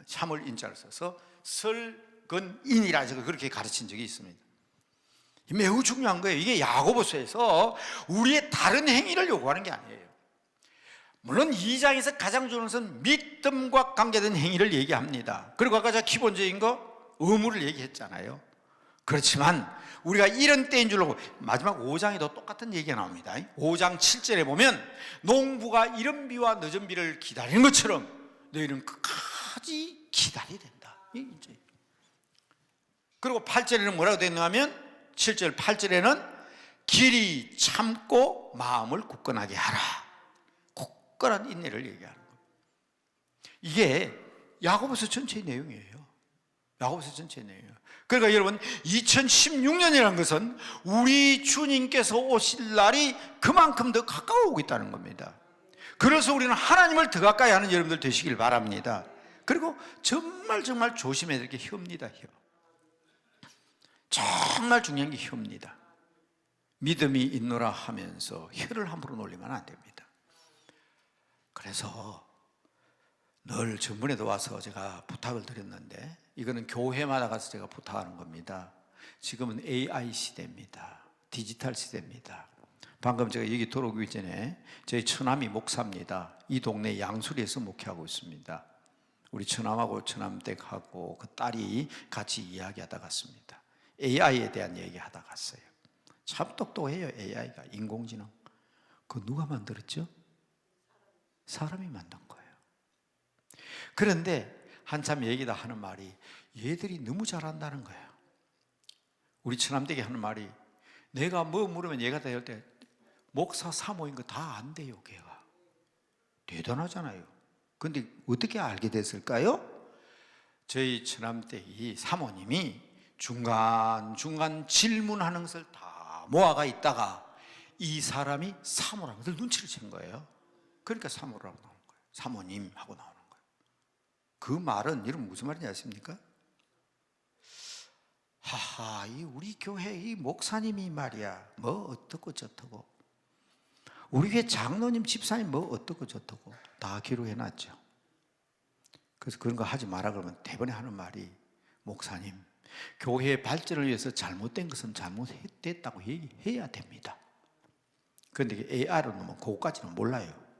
참을 인자를 써서 설건인이라 해서 그렇게 가르친 적이 있습니다. 매우 중요한 거예요. 이게 야고보서에서 우리의 다른 행위를 요구하는 게 아니에요. 물론 2장에서 가장 중요한 것은 믿음과 관계된 행위를 얘기합니다. 그리고 아까 제가 기본적인 거 의무를 얘기했잖아요. 그렇지만 우리가 이런 때인 줄 알고 마지막 5장에도 똑같은 얘기가 나옵니다. 5장 7절에 보면 농부가 이른 비와 늦은 비를 기다리는 것처럼 너희는 끝까지 기다려야 된다. 그리고 8절에는 뭐라고 되어 있는가 하면 7절 8절에는 길이 참고 마음을 굳건하게 하라. 굳건한 인내를 얘기하는 거예요. 이게 야고보서 전체의 내용이에요. 야고보서 전체의 내용이에요. 그러니까 여러분 2016년이라는 것은 우리 주님께서 오실 날이 그만큼 더 가까워오고 있다는 겁니다. 그래서 우리는 하나님을 더 가까이 하는 여러분들 되시길 바랍니다. 그리고 정말 조심해야 될 게 혀입니다. 혀. 정말 중요한 게 혀입니다. 믿음이 있노라 하면서 혀를 함부로 놀리면 안 됩니다. 그래서 늘 전번에도 와서 제가 부탁을 드렸는데, 이거는 교회마다 가서 제가 부탁하는 겁니다. 지금은 AI 시대입니다. 디지털 시대입니다. 방금 제가 여기 들어오기 전에 저희 처남이 목사입니다. 이 동네 양수리에서 목회하고 있습니다. 우리 처남하고 처남댁하고 그 딸이 같이 이야기하다 갔습니다. AI에 대한 얘기하다 갔어요. 참 똑똑해요. AI가 인공지능. 그거 누가 만들었죠? 사람이 만든 거예요. 그런데 한참 얘기다 하는 말이 얘들이 너무 잘한다는 거예요. 우리 처남댁이 하는 말이, 내가 뭐 물으면 얘가 대할 때 목사 사모인 거 다 안돼요. 걔가 대단하잖아요. 근데 어떻게 알게 됐을까요? 저희 처남댁이 사모님이 중간중간 질문하는 것을 다 모아가 있다가 이 사람이 사모라는 것을 눈치를 챈 거예요. 그러니까 사모라고 나오는 거예요. 사모님 하고 나오는 거예요. 그 말은 여러분 무슨 말인지 아십니까? 하하, 이 우리 교회 이 목사님이 말이야 뭐 어떻고 저떻고, 우리 교회 장로님 집사님 뭐 어떻고 저떻고 다 기록해놨죠. 그래서 그런 거 하지 마라 그러면 대번에 하는 말이, 목사님 교회의 발전을 위해서 잘못된 것은 잘못됐다고 얘기해야 됩니다. 그런데 AI로 넣으면 그거까지는 몰라요.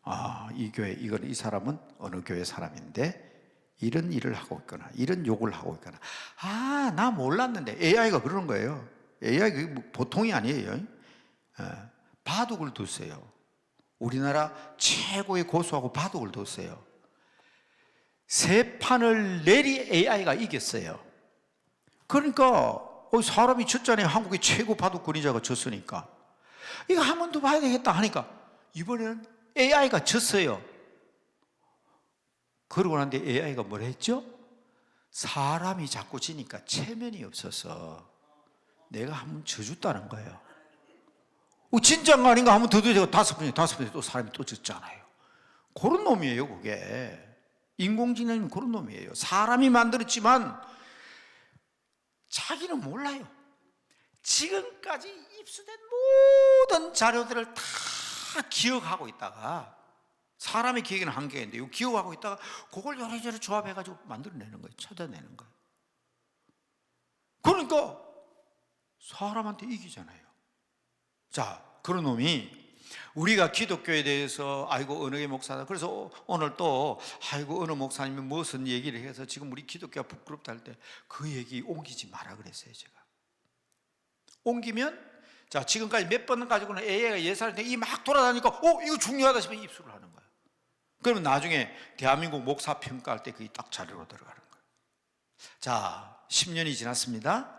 아, 이 교회 이 사람은 어느 교회 사람인데 이런 일을 하고 있거나 이런 욕을 하고 있거나, 아, 나 몰랐는데. AI가 그러는 거예요. AI가 뭐 보통이 아니에요. 바둑을 두세요. 우리나라 최고의 고수하고 바둑을 뒀어요. 세 판을 내리 AI가 이겼어요. 그러니까 사람이 졌잖아요. 한국의 최고 바둑 권위자가 졌으니까 이거 한 번 더 봐야 되겠다 하니까 이번에는 AI가 졌어요. 그러고 난데 AI가 뭘 했죠? 사람이 자꾸 지니까 체면이 없어서 내가 한번 져줬다는 거예요. 진짜인가 아닌가 한번 더 되고 다섯 번에 또 사람이 또 졌잖아요. 그런 놈이에요. 그게 인공지능은 그런 놈이에요. 사람이 만들었지만 자기는 몰라요. 지금까지 입수된 모든 자료들을 다 기억하고 있다가, 사람의 기억에는 한계가 있는데 이거 기억하고 있다가 그걸 여러저러 조합해가지고 만들어내는 거예요. 찾아내는 거예요. 그러니까 사람한테 이기잖아요. 자, 그런 놈이 우리가 기독교에 대해서 아이고 어느 게 목사다, 그래서 오늘 또 아이고 어느 목사님이 무슨 얘기를 해서 지금 우리 기독교가 부끄럽다 할 때 그 얘기 옮기지 마라 그랬어요. 제가 옮기면, 자, 지금까지 몇 번 가지고는 AI가 예산을 이 막 돌아다니까 이거 중요하다 싶으면 입수를 하는 거예요. 그러면 나중에 대한민국 목사 평가할 때 그게 딱 자료로 들어가는 거예요. 자, 10년이 지났습니다.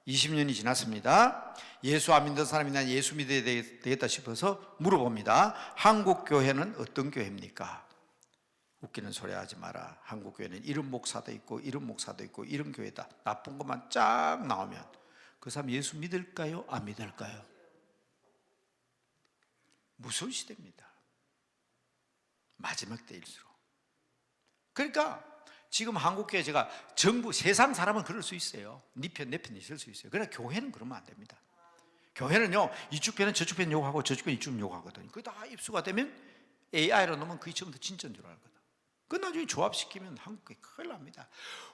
20년이 지났습니다. 예수 안 믿는 사람이 난 예수 믿어야 되겠다 싶어서 물어봅니다. 한국 교회는 어떤 교회입니까? 웃기는 소리 하지 마라. 한국 교회는 이런 목사도 있고 이런 목사도 있고 이런 교회다. 나쁜 것만 쫙 나오면 그 사람 예수 믿을까요? 안 믿을까요? 무서운 시대입니다. 마지막 때일수록. 그러니까 지금 한국교회, 제가 정부, 세상 사람은 그럴 수 있어요. 네 편, 내 편 있을 수 있어요. 그러나 교회는 그러면 안 됩니다. 교회는요, 이쪽 편은 저쪽 편 욕하고 저쪽 편 이쪽 욕하거든요. 그게 다 입수가 되면 AI로 넣으면 그게 처음부터 진짜인 줄 알거든. 그 나중에 조합시키면 한국에 큰일 납니다.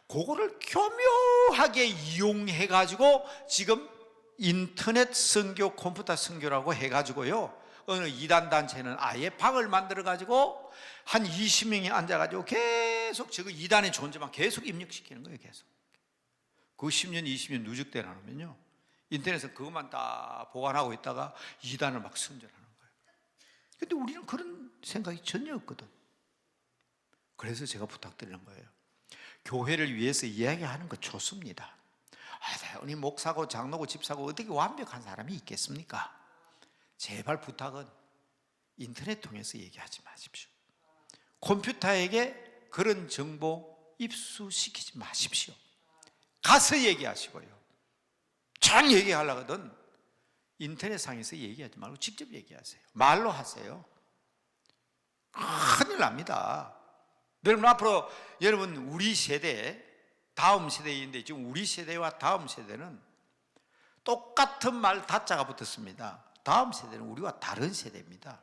그거를 교묘하게 이용해가지고 지금 인터넷 선교, 컴퓨터 선교라고 해가지고요, 어느 이단 단체는 아예 방을 만들어가지고 한 20명이 앉아가지고 계속 저거 이단의 존재만 계속 입력시키는 거예요. 계속. 그 10년, 20년 누적돼 나누면요, 인터넷에서 그것만 다 보관하고 있다가 이단을 막 선전하는 거예요. 근데 우리는 그런 생각이 전혀 없거든. 그래서 제가 부탁드리는 거예요. 교회를 위해서 이야기하는 거 좋습니다. 우리 목사고 장로고 집사고 어떻게 완벽한 사람이 있겠습니까? 제발 부탁은 인터넷 통해서 얘기하지 마십시오. 컴퓨터에게 그런 정보 입수시키지 마십시오. 가서 얘기하시고요. 장 얘기하려거든 인터넷상에서 얘기하지 말고 직접 얘기하세요. 말로 하세요. 큰일 납니다. 여러분, 앞으로 여러분 우리 세대, 다음 세대인데 지금 우리 세대와 다음 세대는 똑같은 말 다자가 붙었습니다. 다음 세대는 우리와 다른 세대입니다.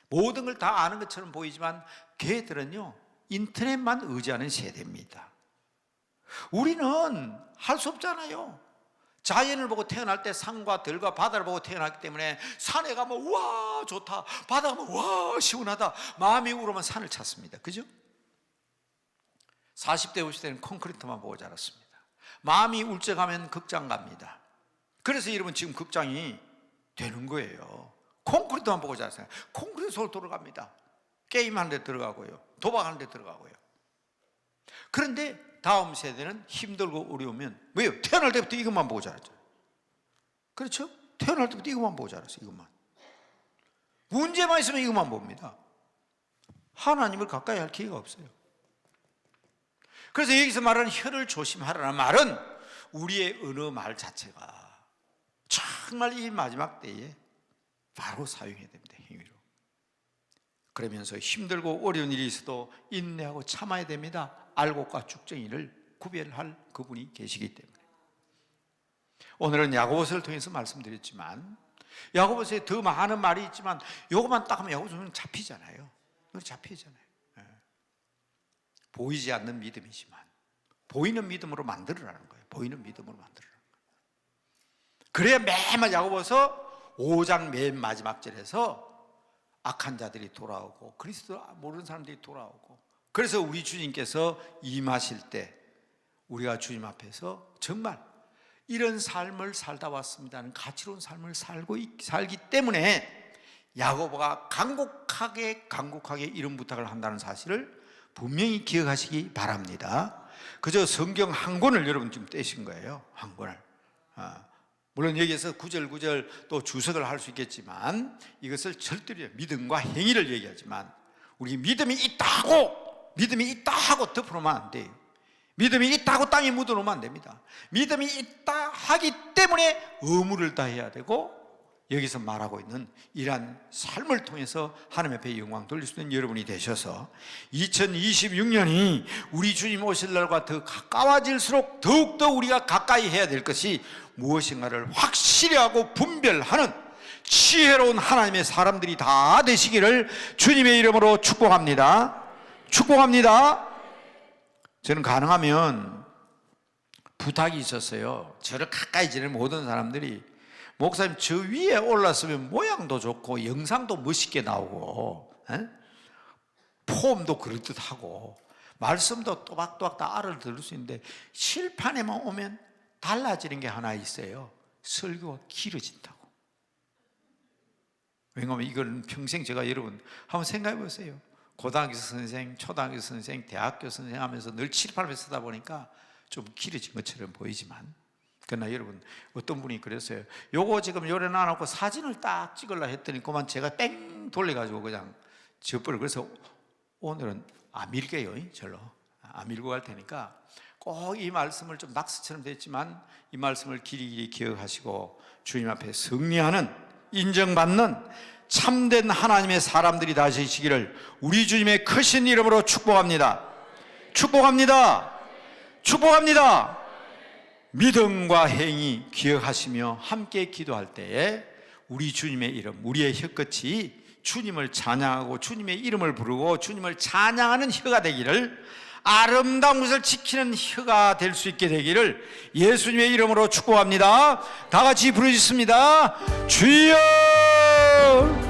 모든 걸 다 아는 것처럼 보이지만 걔들은요, 인터넷만 의지하는 세대입니다. 우리는 할 수 없잖아요. 자연을 보고 태어날 때 산과 들과 바다를 보고 태어났기 때문에 산에 가면 우와 좋다, 바다 가면 우와 시원하다, 마음이 우러면 산을 찾습니다. 그죠? 40대 50대는 콘크리트만 보고 자랐습니다. 마음이 울적하면 극장 갑니다. 그래서 여러분 지금 극장이 되는 거예요. 콘크리트만 보고 자랐어요. 콘크리트 속으로 들어갑니다. 게임하는 데 들어가고요, 도박하는 데 들어가고요. 그런데 다음 세대는 힘들고 어려우면, 왜요? 태어날 때부터 이것만 보고 자랐죠. 그렇죠? 태어날 때부터 이것만 보고 자랐어요. 이것만. 문제만 있으면 이것만 봅니다. 하나님을 가까이 할 기회가 없어요. 그래서 여기서 말하는 혀를 조심하라는 말은 우리의 언어 말 자체가 정말 이 마지막 때에 바로 사용해야 됩니다. 행위로. 그러면서 힘들고 어려운 일이 있어도 인내하고 참아야 됩니다. 알곡과 죽정이를 구별할 그분이 계시기 때문에. 오늘은 야고보서를 통해서 말씀드렸지만, 야고보서에 더 많은 말이 있지만 이것만 딱 하면 야고보서는 잡히잖아요. 잡히잖아요. 보이지 않는 믿음이지만 보이는 믿음으로 만들으라는 거예요. 보이는 믿음으로 만들으라는 거예요. 그래야 매번 야고보서 5장 맨 마지막 절에서 악한 자들이 돌아오고 그리스도 모르는 사람들이 돌아오고, 그래서 우리 주님께서 임하실 때 우리가 주님 앞에서 정말 이런 삶을 살다 왔습니다는 가치로운 삶을 살기 때문에 야고보가 간곡하게 이런 부탁을 한다는 사실을 분명히 기억하시기 바랍니다. 그저 성경 한 권을 여러분 지금 떼신 거예요. 한 권을. 물론 여기에서 구절 또 주석을 할 수 있겠지만 이것을 절대로 믿음과 행위를 얘기하지만, 우리 믿음이 있다 하고 덮어놓으면 안 돼요. 믿음이 있다고 땅에 묻어놓으면 안 됩니다. 믿음이 있다 하기 때문에 의무를 다해야 되고, 여기서 말하고 있는 이러한 삶을 통해서 하나님 앞에 영광 돌릴 수 있는 여러분이 되셔서 2026년이 우리 주님 오실 날과 더 가까워질수록 더욱더 우리가 가까이 해야 될 것이 무엇인가를 확실히 하고 분별하는 지혜로운 하나님의 사람들이 다 되시기를 주님의 이름으로 축복합니다. 축복합니다. 저는 가능하면 부탁이 있었어요. 저를 가까이 지내는 모든 사람들이, 목사님 저 위에 올랐으면 모양도 좋고 영상도 멋있게 나오고 폼도 그럴듯하고 말씀도 또박또박 다 알아들을 수 있는데, 실판에만 오면 달라지는 게 하나 있어요. 설교가 길어진다고. 왜냐하면 이건 평생 제가, 여러분 한번 생각해 보세요. 고등학교 선생, 초등학교 선생, 대학교 선생 하면서 늘 칠판을 쓰다 보니까 좀 길어진 것처럼 보이지만, 그러나 여러분 어떤 분이 그랬어요. 요거 지금 요래 놔놓고 사진을 딱 찍으려 했더니 그만 제가 땡 돌려가지고 그냥 져버려. 그래서 오늘은 밀게요. 절로 밀고 갈 테니까 꼭 이 말씀을 좀 낙서처럼 됐지만 이 말씀을 길이 기억하시고 주님 앞에 승리하는, 인정받는 참된 하나님의 사람들이 되시기를 우리 주님의 크신 이름으로 축복합니다. 축복합니다. 축복합니다. 믿음과 행위 기억하시며 함께 기도할 때에 우리 주님의 이름, 우리의 혀끝이 주님을 찬양하고 주님의 이름을 부르고 주님을 찬양하는 혀가 되기를, 아름다운 것을 지키는 혀가 될 수 있게 되기를 예수님의 이름으로 축복합니다. 다 같이 부르짖습니다. 주여!